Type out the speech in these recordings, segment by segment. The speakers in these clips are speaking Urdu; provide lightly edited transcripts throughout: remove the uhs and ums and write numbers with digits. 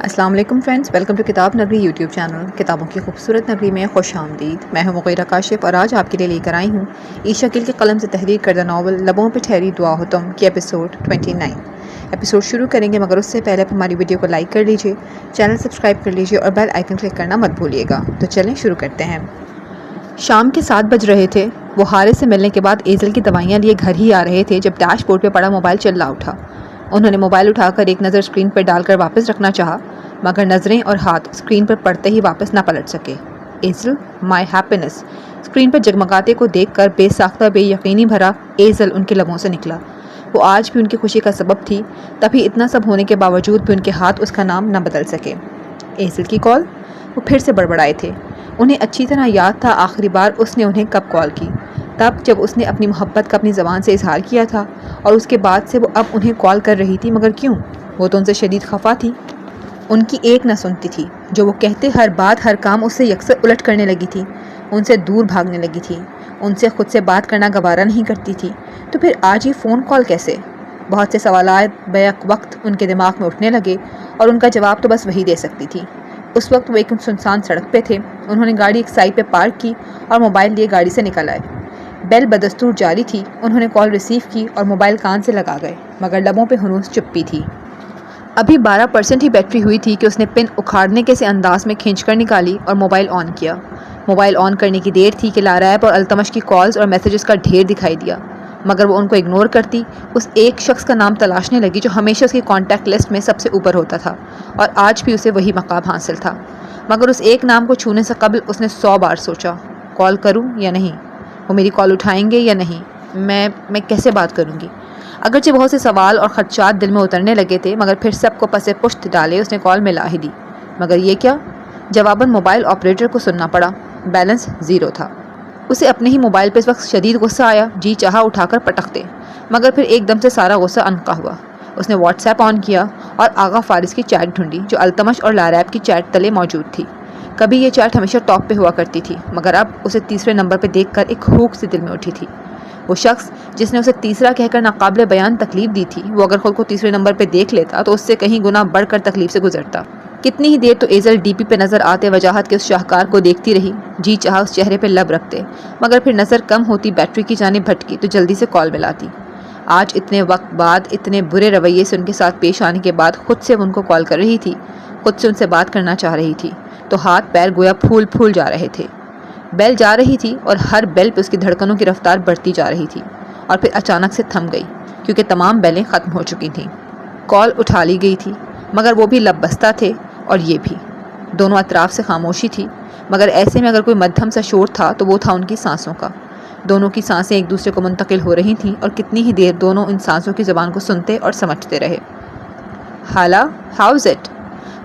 السلام علیکم فرینڈز، ویلکم ٹو کتاب نگری یوٹیوب چینل۔ کتابوں کی خوبصورت نگری میں خوش آمدید۔ میں ہوں مغیرہ کاشف اور آج آپ کے لیے لے کر آئی ہوں عیشا گل کے قلم سے تحریر کردہ ناول لبوں پہ ٹھہری دعا ہو تم کی ایپیسوڈ 29۔ ایپیسوڈ شروع کریں گے مگر اس سے پہلے آپ ہماری ویڈیو کو لائک کر لیجئے، چینل سبسکرائب کر لیجئے اور بیل آئیکن کلک کرنا مت بھولیے گا۔ تو چلیں شروع کرتے ہیں۔ شام کے 7 بج رہے تھے۔ وہ حارث سے ملنے کے بعد ایزل کی دوائیاں لیے گھر ہی آ رہے تھے جب ڈیش بورڈ پہ پڑا موبائل چلا اٹھا۔ انہوں نے موبائل اٹھا کر ایک نظر اسکرین پر ڈال کر واپس رکھنا چاہا مگر نظریں اور ہاتھ اسکرین پر پڑتے ہی واپس نہ پلٹ سکے۔ ایزل، مائی ہیپینس، اسکرین پر جگمگاتے کو دیکھ کر بے ساختہ بے یقینی بھرا ایزل ان کے لبوں سے نکلا۔ وہ آج بھی ان کی خوشی کا سبب تھی، تبھی اتنا سب ہونے کے باوجود بھی ان کے ہاتھ اس کا نام نہ بدل سکے۔ ایزل کی کال؟ وہ پھر سے بڑبڑائے تھے۔ انہیں اچھی طرح یاد تھا آخری بار اس نے انہیں کب کال کی، تب جب اس نے اپنی محبت کا اپنی زبان سے اظہار کیا تھا، اور اس کے بعد سے وہ اب انہیں کال کر رہی تھی، مگر کیوں؟ وہ تو ان سے شدید خفا تھی۔ ان کی ایک نہ سنتی تھی، جو وہ کہتے ہر بات ہر کام اس سے یکسر الٹ کرنے لگی تھی، ان سے دور بھاگنے لگی تھی، ان سے خود سے بات کرنا گوارا نہیں کرتی تھی۔ تو پھر آج یہ فون کال کیسے؟ بہت سے سوالات بیک وقت ان کے دماغ میں اٹھنے لگے اور ان کا جواب تو بس وہی دے سکتی تھی۔ اس وقت وہ ایک سنسان سڑک پہ تھے۔ انہوں نے گاڑی ایک سائڈ پہ پارک کی اور موبائل لیے گاڑی سے نکل آئے۔ بیل بدستور جاری تھی۔ انہوں نے کال ریسیو کی اور موبائل کان سے لگا گئے مگر لبوں پہ ہنوز چپی تھی۔ ابھی 12% ہی بیٹری ہوئی تھی کہ اس نے پن اکھاڑنے کے سے انداز میں کھینچ کر نکالی اور موبائل آن کیا۔ موبائل آن کرنے کی دیر تھی کہ لاریب اور التمش کی کالز اور میسیجز کا ڈھیر دکھائی دیا، مگر وہ ان کو اگنور کرتی اس ایک شخص کا نام تلاشنے لگی جو ہمیشہ اس کی کانٹیکٹ لسٹ میں سب سے اوپر ہوتا تھا اور آج بھی اسے وہی مقام حاصل تھا۔ مگر اس ایک نام کو چھونے سے قبل اس نے 100 بار سوچا، کال کروں یا نہیں؟ وہ میری کال اٹھائیں گے یا نہیں؟ میں کیسے بات کروں گی؟ اگرچہ بہت سے سوال اور خدشات دل میں اترنے لگے تھے مگر پھر سب کو پس پشت ڈالے اس نے کال ملا ہی دی۔ مگر یہ کیا؟ جواباً موبائل آپریٹر کو سننا پڑا۔ بیلنس 0 تھا۔ اسے اپنے ہی موبائل پہ اس وقت شدید غصہ آیا، جی چاہا اٹھا کر پٹک دے، مگر پھر ایک دم سے سارا غصہ انقا ہوا۔ اس نے واٹس ایپ آن کیا اور آغا فارس کی چیٹ ڈھونڈی جو التمش اور لاریب کی چیٹ تلے موجود تھی۔ کبھی یہ چیٹ ہمیشہ ٹاپ پہ ہوا کرتی تھی مگر اب اسے تیسرے نمبر پہ دیکھ کر ایک ہوک سی دل میں اٹھی تھی۔ وہ شخص جس نے اسے تیسرا کہہ کر ناقابل بیان تکلیف دی تھی، وہ اگر خود کو تیسرے نمبر پہ دیکھ لیتا تو اس سے کہیں گنا بڑھ کر تکلیف سے گزرتا۔ کتنی ہی دیر تو ایزل ڈی پی پہ نظر آتے وجاہت کے اس شاہکار کو دیکھتی رہی، جی چاہا اس چہرے پہ لب رکھتے، مگر پھر نظر کم ہوتی بیٹری کی جانب بھٹکی تو جلدی سے کال ملاتی۔ آج اتنے وقت بعد اتنے برے رویے سے ان کے ساتھ پیش آنے کے بعد خود سے ان کو کال کر رہی تھی، خود سے ان سے بات کرنا چاہ رہی تھی، تو ہاتھ پیر گویا پھول جا رہے تھے۔ بیل جا رہی تھی اور ہر بیل پہ اس کی دھڑکنوں کی رفتار بڑھتی جا رہی تھی اور پھر اچانک سے تھم گئی کیونکہ تمام بیلیں ختم ہو چکی تھیں۔ کال اٹھا لی گئی تھی مگر وہ بھی لب بستہ تھے اور یہ بھی۔ دونوں اطراف سے خاموشی تھی مگر ایسے میں اگر کوئی مدھم سا شور تھا تو وہ تھا ان کی سانسوں کا۔ دونوں کی سانسیں ایک دوسرے کو منتقل ہو رہی تھیں اور کتنی ہی دیر دونوں ان سانسوں کی زبان کو سنتے اور سمجھتے رہے۔ حالہ، ہاؤز اٹ؟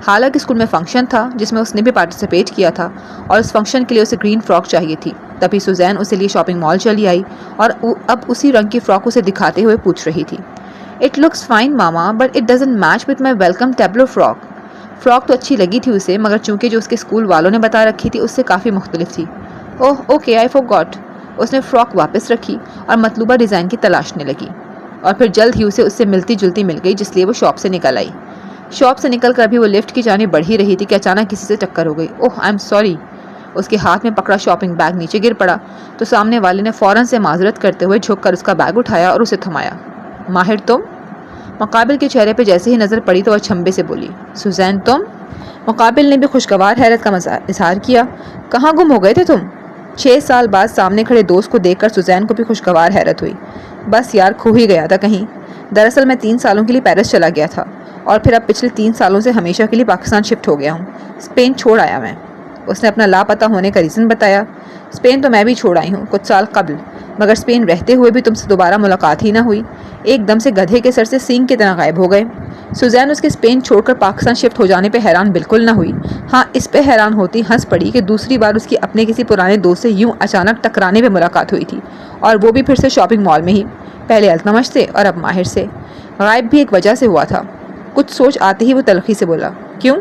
حالہ کے اسکول میں فنکشن تھا جس میں اس نے بھی پارٹیسپیٹ کیا تھا اور اس فنکشن کے لیے اسے گرین فراک چاہیے تھی۔ تبھی سوزین اسے لیے شاپنگ مال چلی آئی اور اب اسی رنگ کی فراک اسے دکھاتے ہوئے پوچھ رہی تھی، it looks fine mama but it doesn't match with my welcome tableau frock. Frock تو اچھی لگی تھی اسے مگر چونکہ جو اس کے اسکول والوں نے بتا رکھی تھی اس سے کافی مختلف تھی۔ اوہ اوکے، آئی فورگاٹ۔ اس نے فراک واپس رکھی اور مطلوبہ ڈیزائن کی تلاشنے لگی اور پھر جلد ہی اسے اس سے ملتی جلتی مل گئی جس لیے وہ شاپ سے نکل آئی۔ شاپ سے نکل کر بھی وہ لفٹ کی جانب بڑھ ہی رہی تھی کہ اچانک کسی سے ٹکر ہو گئی۔ اوہ آئی ایم سوری۔ اس کے ہاتھ میں پکڑا شاپنگ بیگ نیچے گر پڑا تو سامنے والے نے فوراً سے معذرت کرتے ہوئے جھک کر اس کا بیگ اٹھایا اور اسے تھمایا۔ ماہر تم؟ مقابل کے چہرے پہ جیسے ہی نظر پڑی تو وہ چھمبے سے بولی، سوزین تم؟ مقابل نے بھی خوشگوار حیرت کا اظہار کیا، کہاں گم ہو گئے تھے تم؟ 6 سال بعد سامنے کھڑے دوست کو دیکھ کر سوزین کو بھی خوشگوار حیرت ہوئی۔ بس یار، کھو ہی گیا تھا کہیں۔ دراصل میں 3 سالوں کے لیے پیرس چلا گیا تھا اور پھر اب پچھلے 3 سالوں سے ہمیشہ کے لیے پاکستان شفٹ ہو گیا ہوں۔ اسپین چھوڑ آیا میں۔ اس نے اپنا لاپتہ ہونے کا ریزن بتایا۔ اسپین تو میں بھی چھوڑ آئی ہوں کچھ سال قبل، مگر اسپین رہتے ہوئے بھی تم سے دوبارہ ملاقات ہی نہ ہوئی۔ ایک دم سے گدھے کے سر سے سینگ کی طرح غائب ہو گئے۔ سوزین اس کے اسپین چھوڑ کر پاکستان شفٹ ہو جانے پہ حیران بالکل نہ ہوئی، ہاں اس پہ حیران ہوتی ہنس پڑی کہ دوسری بار اس کی اپنے کسی پرانے دوست سے یوں اچانک ٹکرانے پہ ملاقات ہوئی تھی، اور وہ بھی پھر سے شاپنگ مال میں ہی، پہلے التمش سے اور اب ماہر سے۔ غائب بھی ایک وجہ سے ہوا تھا۔ کچھ سوچ آتے ہی وہ تلخی سے بولا، کیوں؟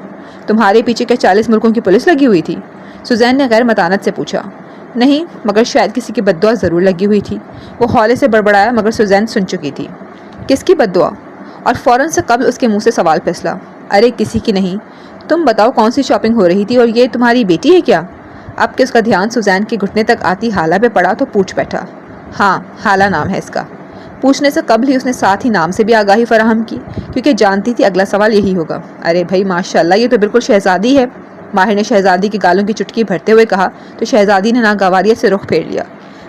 تمہارے پیچھے کیا 40 ملکوں کی پولیس لگی ہوئی تھی؟ سوزین نے غیر متانت سے پوچھا۔ نہیں، مگر شاید کسی کی بد دعا ضرور لگی ہوئی تھی۔ وہ ہولے سے بڑبڑایا مگر سوزین سن چکی تھی۔ کس کی بد دعا؟ اور فوراً سے قبل اس کے منہ سے سوال پھسلا، ارے کسی کی نہیں، تم بتاؤ کون سی شاپنگ ہو رہی تھی، اور یہ تمہاری بیٹی ہے کیا؟ اب کہ اس کا دھیان سوزین کے گھٹنے تک آتی حالہ پہ پڑا تو پوچھ بیٹھا۔ ہاں، حالہ نام ہے اس کا۔ پوچھنے سے قبل ہی اس نے ساتھ ہی نام سے بھی آگاہی فراہم کی، کیونکہ جانتی تھی اگلا سوال یہی ہوگا۔ ارے بھائی ماشاءاللہ، یہ تو بالکل شہزادی ہے۔ ماہر نے شہزادی کی گالوں کی چٹکی بھرتے ہوئے کہا تو شہزادی نے ناگواریت سے رخ پھیر لیا۔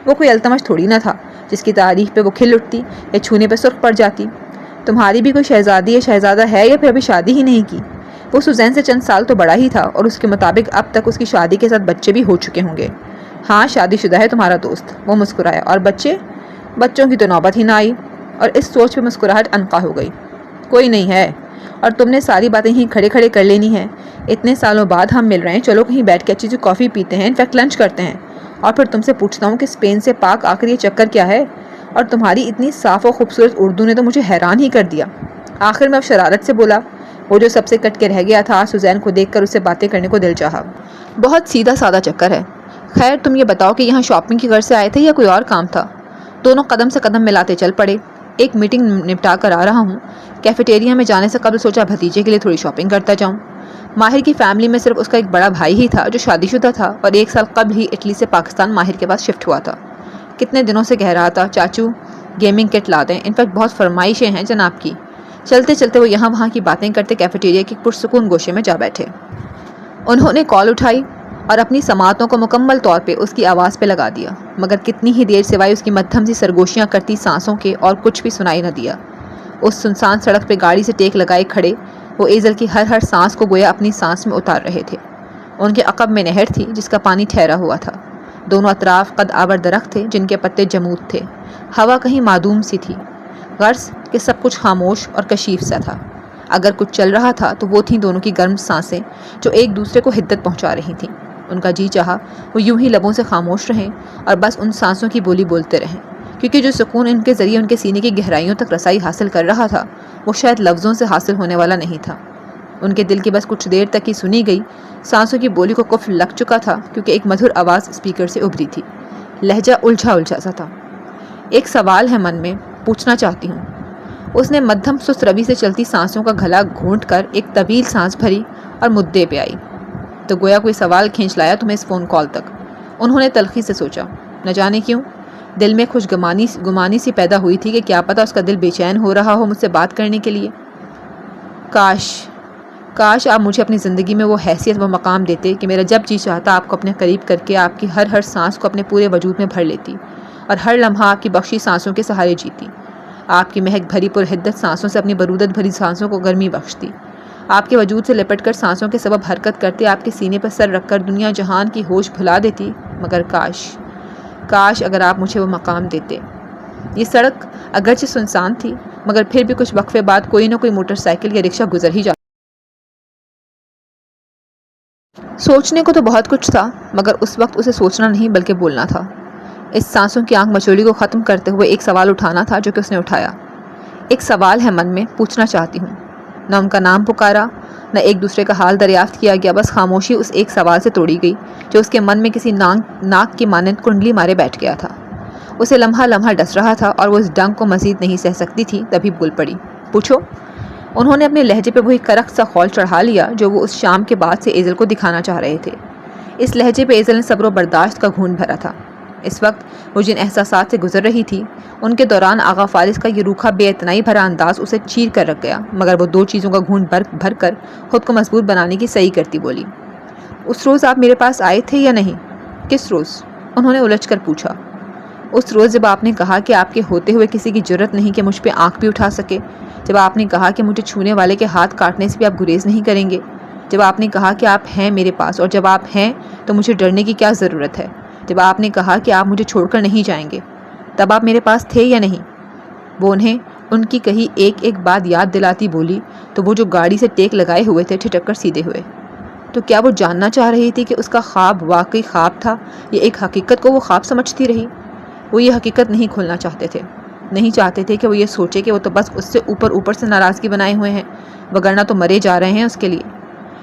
وہ کوئی التمش تھوڑی نہ تھا جس کی تعریف پہ وہ کھل اٹھتی یا چھونے پہ سرخ پڑ جاتی۔ تمہاری بھی کوئی شہزادی یا شہزادہ ہے یا پھر ابھی شادی ہی نہیں کی؟ وہ سوزین سے چند سال تو بڑا ہی تھا، اور اس کے مطابق اب تک اس کی شادی کے ساتھ بچے بھی ہو چکے ہوں گے۔ ہاں، شادی شدہ ہے تمہارا دوست، وہ مسکرایا۔ اور بچوں کی تو نوبت ہی نہ آئی، اور اس سوچ پہ مسکراہٹ انقا ہو گئی۔ کوئی نہیں ہے، اور تم نے ساری باتیں ہی کھڑے کھڑے کر لینی ہیں۔ اتنے سالوں بعد ہم مل رہے ہیں، چلو کہیں بیٹھ کے اچھی سی کافی پیتے ہیں، انفیکٹ لنچ کرتے ہیں، اور پھر تم سے پوچھتا ہوں کہ اسپین سے پاک آخر یہ چکر کیا ہے؟ اور تمہاری اتنی صاف و خوبصورت اردو نے تو مجھے حیران ہی کر دیا۔ آخر میں اب شرارت سے بولا۔ وہ جو سب سے کٹ کے رہ گیا تھا، سوزین کو دیکھ کر اس سے باتیں کرنے کو دل چاہا۔ بہت سیدھا سادہ چکر ہے۔ خیر تم یہ بتاؤ کہ یہاں شاپنگ کی غرض سے آئے تھے یا کوئی اور کام تھا؟ دونوں قدم سے قدم ملاتے چل پڑے۔ ایک میٹنگ نپٹا کر آ رہا ہوں، کیفیٹیریا میں جانے سے قبل سوچا بھتیجے کے لیے تھوڑی شاپنگ کرتا جاؤں۔ ماہر کی فیملی میں صرف اس کا ایک بڑا بھائی ہی تھا جو شادی شدہ تھا، اور 1 سال قبل ہی اٹلی سے پاکستان ماہر کے پاس شفٹ ہوا تھا۔ کتنے دنوں سے کہہ رہا تھا چاچو گیمنگ کٹ لا دیں، انفیکٹ بہت فرمائشیں ہیں جناب کی۔ چلتے چلتے وہ یہاں وہاں کی باتیں کرتے کیفیٹیریا کے پرسکون گوشے میں جا بیٹھے۔ انہوں نے کال اٹھائی اور اپنی سماعتوں کو مکمل طور پہ اس کی آواز پہ لگا دیا، مگر کتنی ہی دیر سوائے اس کی مدھم سی سرگوشیاں کرتی سانسوں کے اور کچھ بھی سنائی نہ دیا۔ اس سنسان سڑک پہ گاڑی سے ٹیک لگائے کھڑے وہ ایزل کی ہر سانس کو گویا اپنی سانس میں اتار رہے تھے۔ ان کے عقب میں نہر تھی جس کا پانی ٹھہرا ہوا تھا۔ دونوں اطراف قد آور درخت تھے جن کے پتے جمود تھے۔ ہوا کہیں معدوم سی تھی، غرض کہ سب کچھ خاموش اور کشیف سا تھا۔ اگر کچھ چل رہا تھا تو وہ تھیں دونوں کی گرم سانسیں جو ایک دوسرے کو حدت پہنچا رہی تھیں۔ ان کا جی چاہا وہ یوں ہی لبوں سے خاموش رہیں اور بس ان سانسوں کی بولی بولتے رہیں، کیونکہ جو سکون ان کے ذریعے ان کے سینے کی گہرائیوں تک رسائی حاصل کر رہا تھا وہ شاید لفظوں سے حاصل ہونے والا نہیں تھا۔ ان کے دل کی بس کچھ دیر تک ہی سنی گئی سانسوں کی بولی کو قفل لگ چکا تھا، کیونکہ ایک مدھر آواز اسپیکر سے ابھری تھی۔ لہجہ الجھا سا تھا۔ ایک سوال ہے من میں، پوچھنا چاہتی ہوں۔ اس نے مدھم سست روی سے چلتی سانسوں کا گھلا گھونٹ کر ایک طویل سانس بھری اور مدعے پہ آئی۔ تو گویا کوئی سوال کھینچ لایا تمہیں اس فون کال تک۔ انہوں نے تلخی سے سوچا، نہ جانے کیوں دل میں خوش گمانی سی پیدا ہوئی تھی کہ کیا پتہ اس کا دل بے چین ہو رہا ہو مجھ سے بات کرنے کے لیے۔ کاش آپ مجھے اپنی زندگی میں وہ حیثیت و مقام دیتے کہ میرا جب جی چاہتا آپ کو اپنے قریب کر کے آپ کی ہر سانس کو اپنے پورے وجود میں بھر لیتی، اور ہر لمحہ آپ کی بخشی سانسوں کے سہارے جیتی۔ آپ کی مہک بھری پر حدت سانسوں سے اپنی برودت بھری سانسوں کو گرمی بخشتی۔ آپ کے وجود سے لپٹ کر سانسوں کے سبب حرکت کرتے آپ کے سینے پر سر رکھ کر دنیا جہان کی ہوش بھلا دیتی۔ مگر کاش اگر آپ مجھے وہ مقام دیتے۔ یہ سڑک اگرچہ سنسان تھی مگر پھر بھی کچھ وقفے بعد کوئی نہ کوئی موٹر سائیکل یا رکشہ گزر ہی جاتا۔ سوچنے کو تو بہت کچھ تھا مگر اس وقت اسے سوچنا نہیں بلکہ بولنا تھا۔ اس سانسوں کی آنکھ مچولی کو ختم کرتے ہوئے ایک سوال اٹھانا تھا جو کہ اس نے اٹھایا۔ ایک سوال ہے من میں، پوچھنا چاہتی ہوں۔ نہ ان کا نام پکارا، نہ ایک دوسرے کا حال دریافت کیا گیا، بس خاموشی اس ایک سوال سے توڑی گئی جو اس کے من میں کسی ناک کی مانند کنڈلی مارے بیٹھ گیا تھا۔ اسے لمحہ ڈس رہا تھا اور وہ اس ڈنگ کو مزید نہیں سہ سکتی تھی، تبھی بول پڑی، پوچھو۔ انہوں نے اپنے لہجے پہ وہی کرخت سا خول چڑھا لیا جو وہ اس شام کے بعد سے ایزل کو دکھانا چاہ رہے تھے۔ اس لہجے پہ ایزل نے صبر و برداشت کا گھونٹ بھرا تھا۔ اس وقت وہ جن احساسات سے گزر رہی تھی ان کے دوران آغا فارس کا یہ روکھا بے اعتنائی بھرا انداز اسے چیر کر رکھ گیا، مگر وہ 2 چیزوں کا گھونٹ بھر کر خود کو مضبوط بنانے کی صحیح کرتی بولی، اس روز آپ میرے پاس آئے تھے یا نہیں؟ کس روز؟ انہوں نے الجھ کر پوچھا۔ اس روز جب آپ نے کہا کہ آپ کے ہوتے ہوئے کسی کی جرت نہیں کہ مجھ پہ آنکھ بھی اٹھا سکے، جب آپ نے کہا کہ مجھے چھونے والے کے ہاتھ کاٹنے سے بھی آپ گریز نہیں کریں گے، جب آپ نے کہا کہ آپ ہیں میرے پاس اور جب آپ ہیں تو مجھے ڈرنے کی کیا ضرورت ہے، جب آپ نے کہا کہ آپ مجھے چھوڑ کر نہیں جائیں گے، تب آپ میرے پاس تھے یا نہیں؟ وہ انہیں ان کی کہی ایک بات یاد دلاتی بولی تو وہ جو گاڑی سے ٹیک لگائے ہوئے تھے ٹھٹک کر سیدھے ہوئے۔ تو کیا وہ جاننا چاہ رہی تھی کہ اس کا خواب واقعی خواب تھا یا ایک حقیقت کو وہ خواب سمجھتی رہی؟ وہ یہ حقیقت نہیں کھولنا چاہتے تھے، نہیں چاہتے تھے کہ وہ یہ سوچے کہ وہ تو بس اس سے اوپر سے ناراضگی بنائے ہوئے ہیں، وگرنہ تو مرے جا رہے ہیں اس کے لیے۔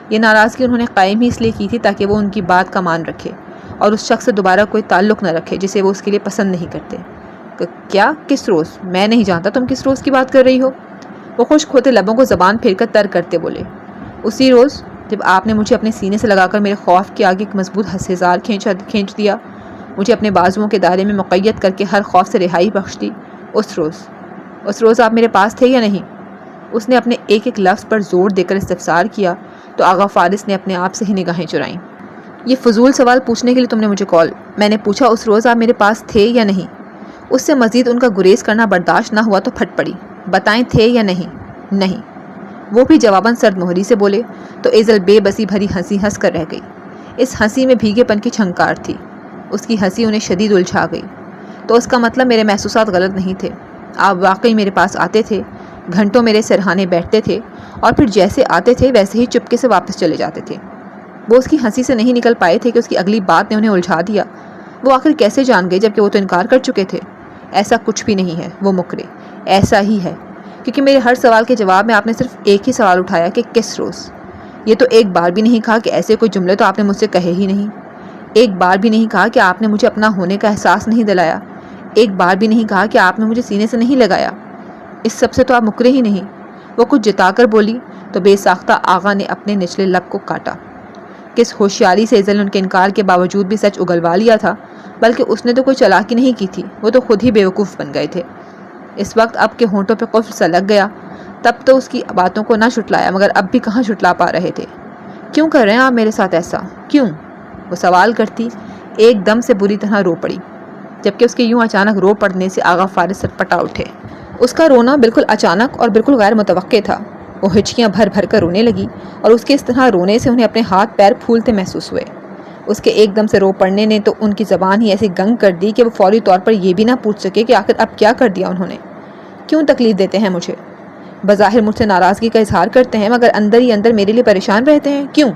یہ ناراضگی انہوں نے قائم ہی اس لیے کی تھی تاکہ وہ ان کی بات کا مان رکھے اور اس شخص سے دوبارہ کوئی تعلق نہ رکھے جسے وہ اس کے لیے پسند نہیں کرتے۔ کیا؟ کس روز؟ میں نہیں جانتا تم کس روز کی بات کر رہی ہو۔ وہ خشک ہوتے لبوں کو زبان پھیر کر تر کرتے بولے، اسی روز جب آپ نے مجھے اپنے سینے سے لگا کر میرے خوف کے آگے ایک مضبوط حصار کھینچ دیا، مجھے اپنے بازوؤں کے دائرے میں مقید کر کے ہر خوف سے رہائی بخش دی، اس روز آپ میرے پاس تھے یا نہیں؟ اس نے اپنے ایک ایک لفظ پر زور دے کر استفسار کیا تو آغا فارس نے اپنے آپ سے ہی نگاہیں چرائیں۔ یہ فضول سوال پوچھنے کے لیے تم نے مجھے میں نے پوچھا اس روز آپ میرے پاس تھے یا نہیں؟ اس سے مزید ان کا گریز کرنا برداشت نہ ہوا تو پھٹ پڑی، بتائیں تھے یا نہیں؟ نہیں۔ وہ بھی جواباً سرد مہری سے بولے تو ایزل بے بسی بھری ہنسی ہنس کر رہ گئی۔ اس ہنسی میں بھیگے پن کی چھنکار تھی۔ اس کی ہنسی انہیں شدید الجھا گئی۔ تو اس کا مطلب میرے محسوسات غلط نہیں تھے، آپ واقعی میرے پاس آتے تھے، گھنٹوں میرے سرہانے بیٹھتے تھے اور پھر جیسے آتے تھے ویسے ہی چپکے سے واپس چلے جاتے تھے۔ وہ اس کی ہنسی سے نہیں نکل پائے تھے کہ اس کی اگلی بات نے انہیں الجھا دیا۔ وہ آخر کیسے جان گئے جبکہ وہ تو انکار کر چکے تھے؟ ایسا کچھ بھی نہیں ہے، وہ مکرے، ایسا ہی ہے، کیونکہ میرے ہر سوال کے جواب میں آپ نے صرف ایک ہی سوال اٹھایا کہ کس روز؟ یہ تو ایک بار بھی نہیں کہا کہ ایسے کوئی جملے تو آپ نے مجھ سے کہے ہی نہیں۔ ایک بار بھی نہیں کہا کہ آپ نے مجھے اپنا ہونے کا احساس نہیں دلایا۔ ایک بار بھی نہیں کہا کہ آپ نے مجھے سینے سے نہیں لگایا۔ اس سب سے تو آپ مکرے ہی نہیں۔ وہ کچھ جتا کر بولی تو بے ساختہ آغا نے اپنے نچلے لب کو کاٹا۔ کس ہوشیاری سے ایزل نے ان کے انکار کے باوجود بھی سچ اگلوا لیا تھا، بلکہ اس نے تو کوئی چالاکی نہیں کی تھی، وہ تو خود ہی بیوقوف بن گئے تھے۔ اس وقت اب کے ہونٹوں پہ قفل سا لگ گیا۔ تب تو اس کی باتوں کو نہ چھٹلایا، مگر اب بھی کہاں چھٹلا پا رہے تھے۔ کیوں کر رہے ہیں آپ میرے ساتھ ایسا؟ کیوں؟ وہ سوال کرتی ایک دم سے بری طرح رو پڑی، جبکہ اس کے یوں اچانک رو پڑنے سے آغا فارس سٹپٹا اٹھے۔ اس کا رونا بالکل اچانک اور بالکل غیر متوقع تھا۔ وہ ہچکیاں بھر بھر کر رونے لگی اور اس کے اس طرح رونے سے انہیں اپنے ہاتھ پیر پھولتے محسوس ہوئے۔ اس کے ایک دم سے رو پڑنے نے تو ان کی زبان ہی ایسی گنگ کر دی کہ وہ فوری طور پر یہ بھی نہ پوچھ سکے کہ آخر اب کیا کر دیا انہوں نے۔ کیوں تکلیف دیتے ہیں مجھے؟ بظاہر مجھ سے ناراضگی کا اظہار کرتے ہیں، مگر اندر ہی اندر میرے لیے پریشان رہتے ہیں۔ کیوں؟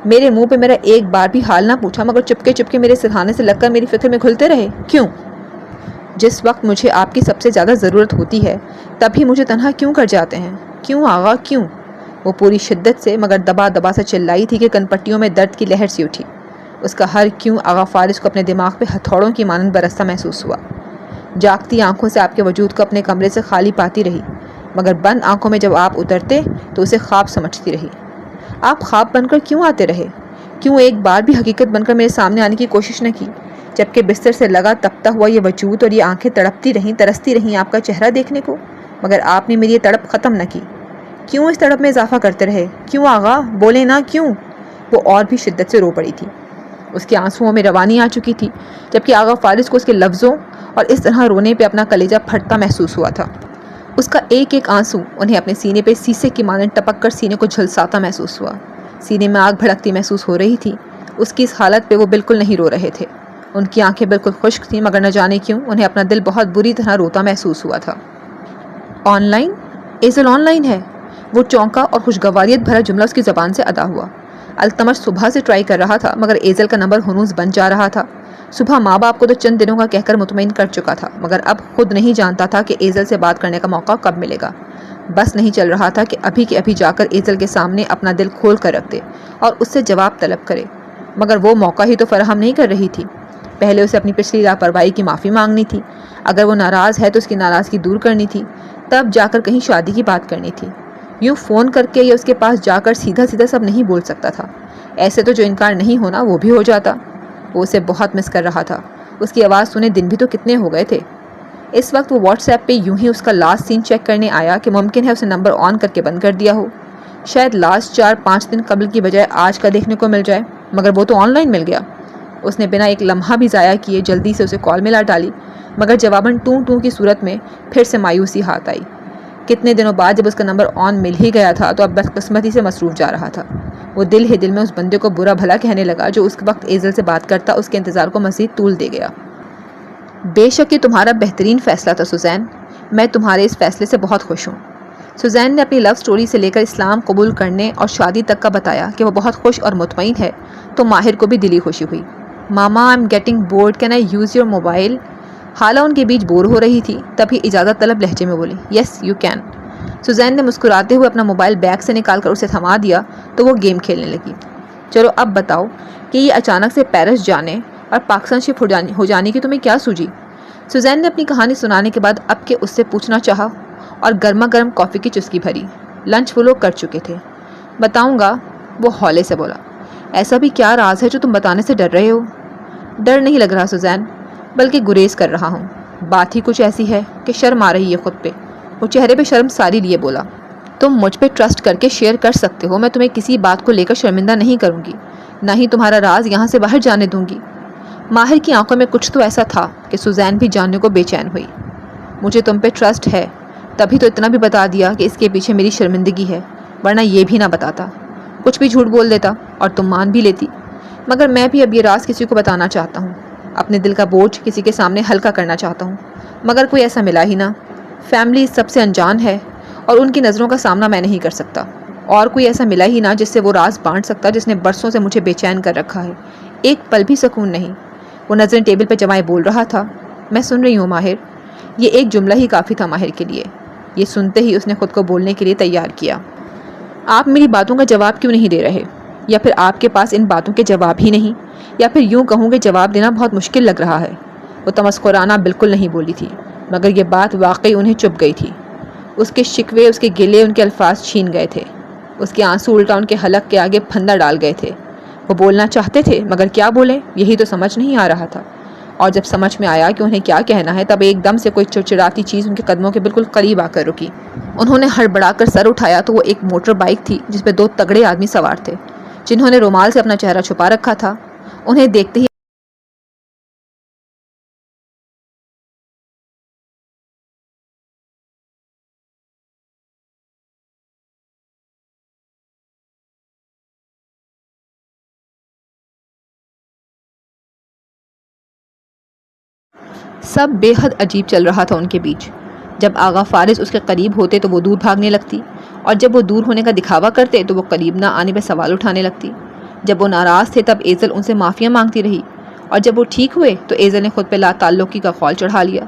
میرے منہ پہ میرا ایک بار بھی حال نہ پوچھا، مگر چپکے چپکے میرے سرہانے سے لگ کر میری فکر میں گھلتے رہے۔ کیوں؟ جس وقت مجھے آپ کی سب سے زیادہ ضرورت ہوتی ہے تب ہی مجھے تنہا کیوں کر جاتے ہیں؟ کیوں آغا، کیوں؟ وہ پوری شدت سے مگر دبا دبا سے چلائی تھی کہ کن پٹیوں میں درد کی لہر سی اٹھی۔ اس کا ہر کیوں آغا فارس کو اپنے دماغ پہ ہتھوڑوں کی مانند برستا محسوس ہوا۔ جاگتی آنکھوں سے آپ کے وجود کو اپنے کمرے سے خالی پاتی رہی، مگر بند آنکھوں میں جب آپ اترتے تو اسے خواب سمجھتی رہی۔ آپ خواب بن کر کیوں آتے رہے؟ کیوں ایک بار بھی حقیقت بن کر میرے سامنے آنے کی کوشش نہ کی؟ جبکہ بستر سے لگا تپتا ہوا یہ وجود اور یہ آنکھیں ترستی رہیں آپ کا چہرہ دیکھنے کو، مگر آپ نے میری یہ تڑپ ختم نہ کی۔ کیوں اس تڑپ میں اضافہ کرتے رہے؟ کیوں آغا، بولے نہ کیوں؟ وہ اور بھی شدت سے رو پڑی تھی۔ اس کے آنسوؤں میں روانی آ چکی تھی، جبکہ آغا فارس کو اس کے لفظوں اور اس طرح رونے پہ اپنا کلیجہ پھٹتا محسوس ہوا تھا۔ اس کا ایک ایک آنسو انہیں اپنے سینے پہ سیسے کی مانند ٹپک کر سینے کو جھلساتا محسوس ہوا۔ سینے میں آگ بھڑکتی محسوس ہو رہی تھی۔ اس کی اس حالت پہ وہ بالکل نہیں رو رہے تھے۔ ان کی آنکھیں بالکل خشک تھیں، مگر نہ جانے کیوں انہیں اپنا دل بہت بری طرح روتا محسوس ہوا تھا۔ On line? ایزل آن لائن ہے؟ وہ چونکا اور خوشگواریت بھرا جملہ اس کی زبان سے ادا ہوا۔ التمش صبح سے ٹرائی کر رہا تھا، مگر ایزل کا نمبر ہنوز بن جا رہا تھا۔ صبح ماں باپ کو تو چند دنوں کا کہہ کر مطمئن کر چکا تھا، مگر اب خود نہیں جانتا تھا کہ ایزل سے بات کرنے کا موقع کب ملے گا۔ بس نہیں چل رہا تھا کہ ابھی کے ابھی جا کر ایزل کے سامنے اپنا دل کھول کر رکھ دے اور اس سے جواب طلب کرے، مگر وہ موقع ہی تو فراہم نہیں کر رہی تھی۔ پہلے اسے اپنی پچھلی لاپرواہی کی معافی مانگنی تھی، اگر وہ ناراض ہے تو اس کی ناراضگی دور کرنی تھی، تب جا کر کہیں شادی کی بات کرنی تھی۔ یوں فون کر کے یا اس کے پاس جا کر سیدھا سیدھا سب نہیں بول سکتا تھا۔ ایسے تو جو انکار نہیں ہونا وہ بھی ہو جاتا۔ وہ اسے بہت مس کر رہا تھا۔ اس کی آواز سنے دن بھی تو کتنے ہو گئے تھے۔ اس وقت وہ واٹس ایپ پہ یوں ہی اس کا لاسٹ سین چیک کرنے آیا کہ ممکن ہے اسے نمبر آن کر کے بند کر دیا ہو۔ شاید لاسٹ 4-5 دن قبل کی بجائے آج کا دیکھنے کو مل جائے، مگر وہ تو آن لائن مل گیا۔ اس نے بنا ایک لمحہ بھی ضائع کیے جلدی سے اسے کال ملا ڈالی، مگر جواباً ٹوں ٹوں کی صورت میں پھر سے مایوسی ہاتھ آئی۔ کتنے دنوں بعد جب اس کا نمبر آن مل ہی گیا تھا تو اب بدقسمتی سے مصروف جا رہا تھا۔ وہ دل ہی دل میں اس بندے کو برا بھلا کہنے لگا جو اس وقت ایزل سے بات کرتا اس کے انتظار کو مزید طول دے گیا۔ بے شک یہ تمہارا بہترین فیصلہ تھا سوزین، میں تمہارے اس فیصلے سے بہت خوش ہوں۔ سوزین نے اپنی لو سٹوری سے لے کر اسلام قبول کرنے اور شادی تک کا بتایا کہ وہ بہت خوش اور مطمئن ہے، تو ماہر کو بھی دلی خوشی ہوئی۔ ماما I am getting bored, can I use your mobile? حالہ ان کے بیچ بور ہو رہی تھی، تبھی اجازت طلب لہجے میں بولی، یس یو کین۔ سوزین نے مسکراتے ہوئے اپنا موبائل بیگ سے نکال کر اسے تھما دیا تو وہ گیم کھیلنے لگی۔ چلو اب بتاؤ کہ یہ اچانک سے پیرس جانے اور پاکستان شفٹ ہو جانے کی تمہیں کیا سوجی؟ سوزین نے اپنی کہانی سنانے کے بعد اب کے اس سے پوچھنا چاہا اور گرما گرم کافی کی چسکی بھری۔ لنچ وہ لوگ کر چکے تھے۔ بتاؤں گا، وہ ہولے سے بولا۔ ایسا بھی کیا راز ہے جو تم بتانے سے ڈر رہے ہو؟ ڈر نہیں لگ رہا سوزین، بلکہ گریز کر رہا ہوں۔ بات ہی کچھ ایسی ہے کہ شرم آ رہی ہے خود پہ۔ وہ چہرے پہ شرم ساری لیے بولا۔ تم مجھ پہ ٹرسٹ کر کے شیئر کر سکتے ہو، میں تمہیں کسی بات کو لے کر شرمندہ نہیں کروں گی، نہ ہی تمہارا راز یہاں سے باہر جانے دوں گی۔ ماہر کی آنکھوں میں کچھ تو ایسا تھا کہ سوزین بھی جاننے کو بے چین ہوئی۔ مجھے تم پہ ٹرسٹ ہے، تبھی تو اتنا بھی بتا دیا کہ اس کے پیچھے میری شرمندگی ہے، ورنہ یہ بھی نہ بتاتا، کچھ بھی جھوٹ بول دیتا اور تم مان بھی لیتی۔ مگر میں بھی اب یہ راز کسی کو بتانا چاہتا ہوں، اپنے دل کا بوجھ کسی کے سامنے ہلکا کرنا چاہتا ہوں، مگر کوئی ایسا ملا ہی نہ۔ فیملی سب سے انجان ہے اور ان کی نظروں کا سامنا میں نہیں کر سکتا، اور کوئی ایسا ملا ہی نہ جس سے وہ راز بانٹ سکتا جس نے برسوں سے مجھے بے چین کر رکھا ہے۔ ایک پل بھی سکون نہیں۔ وہ نظریں ٹیبل پہ جمائے بول رہا تھا، میں سن رہی ہوں ماہر۔ یہ ایک جملہ ہی کافی تھا ماہر کے لیے۔ یہ سنتے ہی اس نے خود کو بولنے کے لیے تیار کیا۔ آپ میری باتوں کا جواب کیوں نہیں دے رہے؟ یا پھر آپ کے پاس ان باتوں کے جواب ہی نہیں؟ یا پھر یوں کہوں کہ جواب دینا بہت مشکل لگ رہا ہے؟ وہ تمسخرانہ بالکل نہیں بولی تھی، مگر یہ بات واقعی انہیں چبھ گئی تھی۔ اس کے شکوے، اس کے گلے ان کے الفاظ چھین گئے تھے۔ اس کے آنسو الٹا ان کے حلق کے آگے پھندا ڈال گئے تھے۔ وہ بولنا چاہتے تھے مگر کیا بولیں، یہی تو سمجھ نہیں آ رہا تھا۔ اور جب سمجھ میں آیا کہ انہیں کیا کہنا ہے، تب ایک دم سے کوئی چڑچڑاتی چیز ان کے قدموں کے بالکل قریب آ کر رکی۔ انہوں نے ہڑبڑا کر سر اٹھایا تو وہ ایک موٹر بائک تھی جس پہ دو تگڑے آدمی سوار تھے، جنہوں نے رومال سے اپنا چہرہ چھپا رکھا تھا۔ انہیں دیکھتے ہی سب بے حد عجیب چل رہا تھا ان کے بیچ۔ جب آغا فارس اس کے قریب ہوتے تو وہ دور بھاگنے لگتی، اور جب وہ دور ہونے کا دکھاوا کرتے تو وہ قریب نہ آنے پہ سوال اٹھانے لگتی۔ جب وہ ناراض تھے تب ایزل ان سے معافیاں مانگتی رہی، اور جب وہ ٹھیک ہوئے تو ایزل نے خود پہ لا تعلقی کا خول چڑھا لیا۔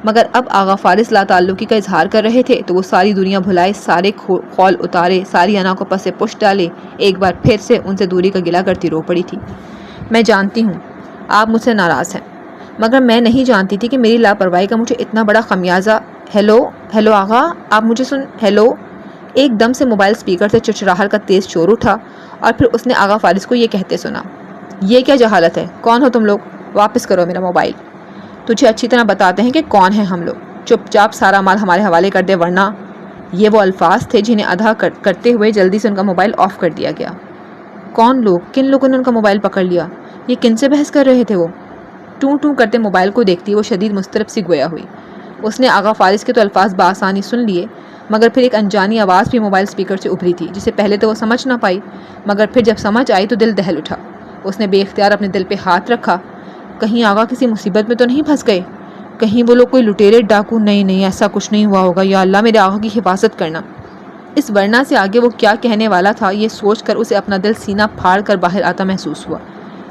مگر اب آغا فارس لا تعلقی کا اظہار کر رہے تھے تو وہ ساری دنیا بھلائے، سارے خول اتارے، ساری انا کو پس پشت ڈالے، ایک بار پھر سے ان سے دوری کا گلہ کرتی رو پڑی تھی۔ میں جانتی ہوں آپ مجھ سے ناراض ہیں، مگر میں نہیں جانتی تھی کہ میری لاپرواہی کا مجھے اتنا بڑا خمیازہ۔ ہیلو آغا، آپ مجھے ہیلو۔ ایک دم سے موبائل سپیکر سے چچراہٹ کا تیز شور اٹھا، اور پھر اس نے آغا فارس کو یہ کہتے سنا، یہ کیا جہالت ہے؟ کون ہو تم لوگ؟ واپس کرو میرا موبائل۔ تجھے اچھی طرح بتاتے ہیں کہ کون ہیں ہم لوگ، چپ چاپ سارا مال ہمارے حوالے کر دے، ورنہ… یہ وہ الفاظ تھے جنہیں ادا کرتے ہوئے جلدی سے ان کا موبائل آف کر دیا گیا۔ کون لوگ؟ کن لوگوں نے ان کا موبائل پکڑ لیا؟ یہ کن سے بحث کر رہے تھے؟ وہ ٹوں ٹوں کرتے موبائل کو دیکھتی وہ شدید مضطرب سی گویا ہوئی۔ اس نے آغا فارس کے تو الفاظ بآسانی سن لیے، مگر پھر ایک انجانی آواز بھی موبائل سپیکر سے ابھری تھی، جسے پہلے تو وہ سمجھ نہ پائی، مگر پھر جب سمجھ آئی تو دل دہل اٹھا۔ اس نے بے اختیار اپنے دل پہ ہاتھ رکھا، کہیں آغا کسی مصیبت میں تو نہیں پھنس گئے؟ کہیں وہ لوگ کوئی لٹیرے ڈاکو؟ نہیں ایسا کچھ نہیں ہوا ہوگا، یا اللہ میرے آغا کی حفاظت کرنا۔ اس ورنہ سے آگے وہ کیا کہنے والا تھا، یہ سوچ کر اسے اپنا دل سینہ پھاڑ کر باہر آتا محسوس ہوا۔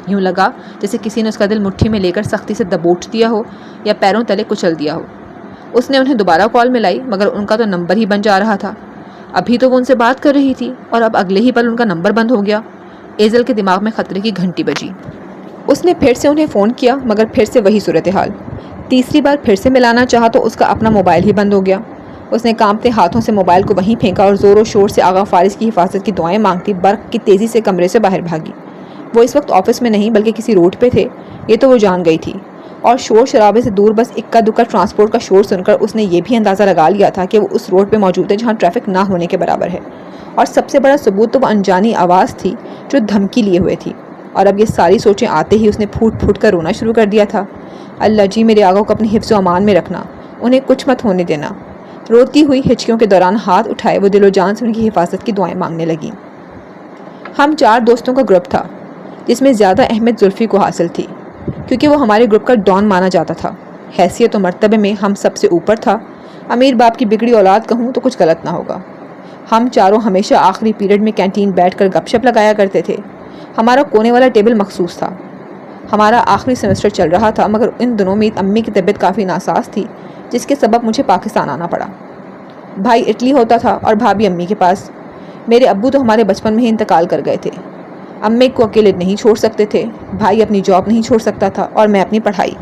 یوں لگا جیسے کسی نے اس کا دل مٹھی میں لے کر سختی سے دبوچ دیا ہو یا پیروں تلے کچل دیا ہو۔ اس نے انہیں دوبارہ کال ملائی، مگر ان کا تو نمبر ہی بند جا رہا تھا۔ ابھی تو وہ ان سے بات کر رہی تھی اور اب اگلے ہی پل ان کا نمبر بند ہو گیا۔ ایزل کے دماغ میں خطرے کی گھنٹی بجی۔ اس نے پھر سے انہیں فون کیا، مگر پھر سے وہی صورتحال۔ تیسری بار پھر سے ملانا چاہا تو اس کا اپنا موبائل ہی بند ہو گیا۔ اس نے کانپتے ہاتھوں سے موبائل کو وہیں پھینکا اور زور و شور سے آغا فارس کی حفاظت کی دعائیں مانگتی برق کی تیزی سے کمرے سے باہر بھاگی۔ وہ اس وقت آفس میں نہیں بلکہ کسی روڈ پہ تھے، یہ تو وہ جان گئی تھی، اور شور شرابے سے دور بس اکا دکا ٹرانسپورٹ کا شور سن کر اس نے یہ بھی اندازہ لگا لیا تھا کہ وہ اس روڈ پہ موجود ہے جہاں ٹریفک نہ ہونے کے برابر ہے۔ اور سب سے بڑا ثبوت تو وہ انجانی آواز تھی جو دھمکی لیے ہوئے تھی۔ اور اب یہ ساری سوچیں آتے ہی اس نے پھوٹ پھوٹ کر رونا شروع کر دیا تھا۔ اللہ جی میرے آغا کو اپنی حفظ و امان میں رکھنا، انہیں کچھ مت ہونے دینا۔ روتی ہوئی ہچکیوں کے دوران ہاتھ اٹھائے وہ دل و جان سے ان کی حفاظت کی دعائیں مانگنے لگی۔ ہم 4 دوستوں کا گروپ تھا، جس میں زیادہ اہمیت زلفی کو حاصل تھی، کیونکہ وہ ہمارے گروپ کا ڈان مانا جاتا تھا۔ حیثیت و مرتبے میں ہم سب سے اوپر تھا۔ امیر باپ کی بگڑی اولاد کہوں تو کچھ غلط نہ ہوگا۔ ہم چاروں ہمیشہ آخری پیریڈ میں کینٹین بیٹھ کر گپ شپ لگایا کرتے تھے۔ ہمارا کونے والا ٹیبل مخصوص تھا۔ ہمارا آخری سیمسٹر چل رہا تھا، مگر ان دنوں میں امی کی طبیعت کافی ناساز تھی، جس کے سبب مجھے پاکستان آنا پڑا۔ بھائی اٹلی ہوتا تھا اور بھابھی امی کے پاس۔ میرے ابو تو ہمارے بچپن میں ہی انتقال کر گئے تھے۔ امی کو اکیلے نہیں چھوڑ سکتے تھے، بھائی اپنی جاب نہیں چھوڑ سکتا تھا، اور میں اپنی پڑھائی۔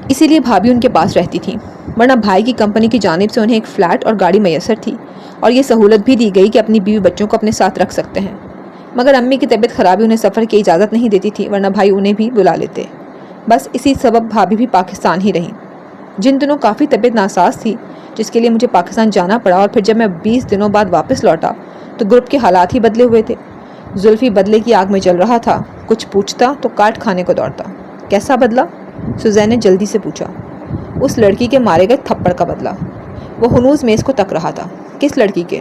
اسی لیے بھابھی ان کے پاس رہتی تھیں، ورنہ بھائی کی کمپنی کی جانب سے انہیں ایک فلیٹ اور گاڑی میسر تھی، اور یہ سہولت بھی دی گئی کہ اپنی بیوی بچوں کو اپنے ساتھ رکھ سکتے ہیں۔ مگر امی کی طبیعت خرابی انہیں سفر کی اجازت نہیں دیتی تھی، ورنہ بھائی انہیں بھی بلا لیتے۔ بس اسی سبب بھابھی بھی پاکستان ہی رہیں۔ جن دنوں کافی طبیعت ناساز تھی، جس کے لیے مجھے پاکستان جانا پڑا، اور پھر جب میں 20 دنوں بعد واپس لوٹا تو گروپ کے حالات ہی بدلے ہوئے تھے۔ زلفی بدلے کی آگ میں جل رہا تھا، کچھ پوچھتا تو کاٹ کھانے کو دوڑتا۔ کیسا بدلا؟ سوزین نے جلدی سے پوچھا۔ اس لڑکی کے مارے گئے تھپڑ کا بدلا۔ وہ ہنوز میز کو تک رہا تھا۔ کس لڑکی کے؟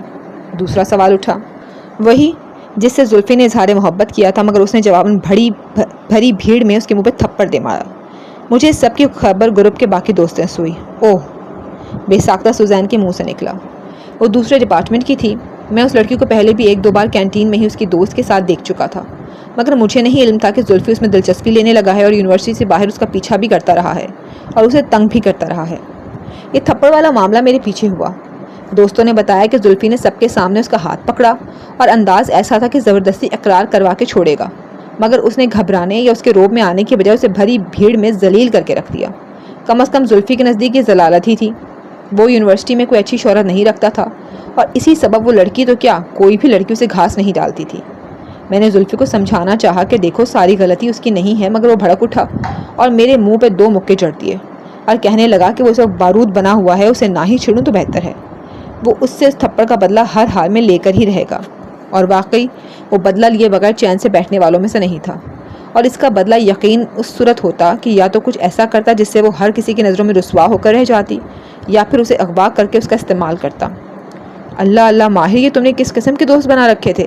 دوسرا سوال اٹھا۔ وہی جس سے زلفی نے اظہار محبت کیا تھا، مگر اس نے جواباً بھری بھیڑ میں اس کے منہ پہ تھپڑ دے مارا۔ مجھے اس سب کی خبر گروپ کے باقی دوستوں سے ہوئی۔ اوہ! بے ساختہ سوزین کے منہ سے نکلا۔ وہ دوسرے ڈپارٹمنٹ کی تھی۔ میں اس لڑکی کو پہلے بھی 1-2 بار کینٹین میں ہی اس کی دوست کے ساتھ دیکھ چکا تھا، مگر مجھے نہیں علم تھا کہ زلفی اس میں دلچسپی لینے لگا ہے اور یونیورسٹی سے باہر اس کا پیچھا بھی کرتا رہا ہے اور اسے تنگ بھی کرتا رہا ہے۔ یہ تھپڑ والا معاملہ میرے پیچھے ہوا۔ دوستوں نے بتایا کہ زلفی نے سب کے سامنے اس کا ہاتھ پکڑا اور انداز ایسا تھا کہ زبردستی اقرار کروا کے چھوڑے گا، مگر اس نے گھبرانے یا اس کے روب میں آنے کی بجائے اسے بھری بھیڑ میں ذلیل کر کے رکھ دیا۔ کم از کم زلفی کے نزدیک یہ ضلالت ہی تھی۔ وہ یونیورسٹی میں کوئی اچھی شہرت نہیں رکھتا تھا، اور اسی سبب وہ لڑکی تو کیا، کوئی بھی لڑکی اسے گھاس نہیں ڈالتی تھی۔ میں نے زلفی کو سمجھانا چاہا کہ دیکھو ساری غلطی اس کی نہیں ہے، مگر وہ بھڑک اٹھا اور میرے منہ پہ 2 مکے جڑ دیے اور کہنے لگا کہ وہ اس وقت بارود بنا ہوا ہے، اسے نہ ہی چھڑوں تو بہتر ہے۔ وہ اس سے اس تھپڑ کا بدلہ ہر حال میں لے کر ہی رہے گا۔ اور واقعی وہ بدلہ لیے بغیر چین سے بیٹھنے والوں میں سے نہیں تھا، اور اس کا بدلہ یقین اس صورت ہوتا کہ یا تو کچھ ایسا کرتا جس سے وہ ہر کسی کی نظروں میں رسوا ہو کر رہ جاتی، یا پھر اسے اغوا کر کے اس کا استعمال کرتا۔ اللہ اللہ ماہر، یہ تم نے کس قسم کے دوست بنا رکھے تھے؟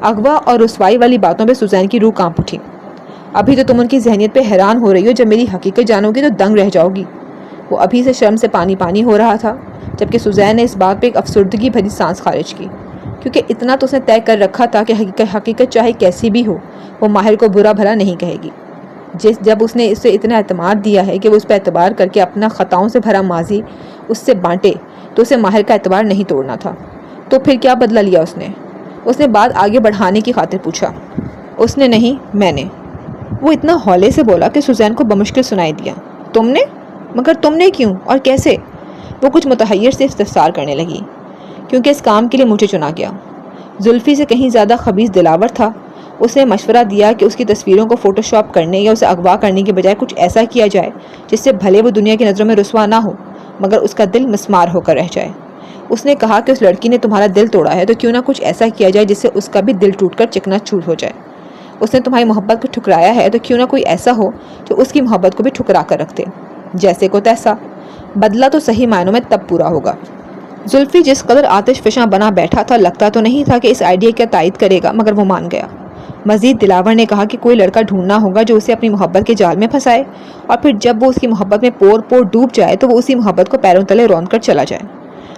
اغوا اور رسوائی والی باتوں پہ سوزین کی روح کانپ اٹھی۔ ابھی تو تم ان کی ذہنیت پہ حیران ہو رہی ہو، جب میری حقیقت جانو گی تو دنگ رہ جاؤ گی۔ وہ ابھی سے شرم سے پانی پانی ہو رہا تھا، جبکہ سوزین نے اس بات پہ ایک افسردگی بھری سانس خارج کی، کیونکہ اتنا تو اس نے طے کر رکھا تھا کہ حقیقت چاہے کیسی بھی ہو، وہ ماہر کو برا بھلا نہیں کہے گی۔ جب اس نے اسے اتنا اعتماد دیا ہے کہ وہ اس پہ اعتبار کر کے اپنا خطاؤں سے بھرا ماضی اس سے بانٹے، تو اسے ماہر کا اعتبار نہیں توڑنا تھا۔ تو پھر کیا بدلہ لیا اس نے بات آگے بڑھانے کی خاطر پوچھا۔ اس نے نہیں، میں نے۔ وہ اتنا ہولے سے بولا کہ سوزین کو بمشکل سنائی دیا۔ تم نے؟ مگر تم نے کیوں اور کیسے؟ وہ کچھ متحیر سے استفسار کرنے لگی۔ کیونکہ اس کام کے لیے مجھے چنا گیا۔ زلفی سے کہیں زیادہ خبیث دلاور تھا۔ اس نے مشورہ دیا کہ اس کی تصویروں کو فوٹو شاپ کرنے یا اسے اغوا کرنے کی بجائے کچھ ایسا کیا جائے جس سے بھلے وہ دنیا کی نظروں میں رسوا نہ ہو، مگر اس کا دل مسمار ہو کر رہ جائے۔ اس نے کہا کہ اس لڑکی نے تمہارا دل توڑا ہے، تو کیوں نہ کچھ ایسا کیا جائے جس سے اس کا بھی دل ٹوٹ کر چکنا چور ہو جائے۔ اس نے تمہاری محبت کو ٹھکرایا ہے، تو کیوں نہ کوئی ایسا ہو جو اس کی محبت کو بھی ٹھکرا کر رکھ دے۔ جیسے کو تیسا۔ بدلہ تو صحیح معنوں میں تب پورا ہوگا۔ زلفی جس قدر آتش فشاں بنا بیٹھا تھا، لگتا تو نہیں تھا کہ اس آئیڈیا کا تائید کرے گا، مگر وہ مان گیا۔ مزید دلاور نے کہا کہ کوئی لڑکا ڈھونڈنا ہوگا جو اسے اپنی محبت کے جال میں پھنسائے، اور پھر جب وہ اس کی محبت میں پور پور ڈوب جائے تو وہ اسی محبت کو پیروں تلے روند کر چلا جائے۔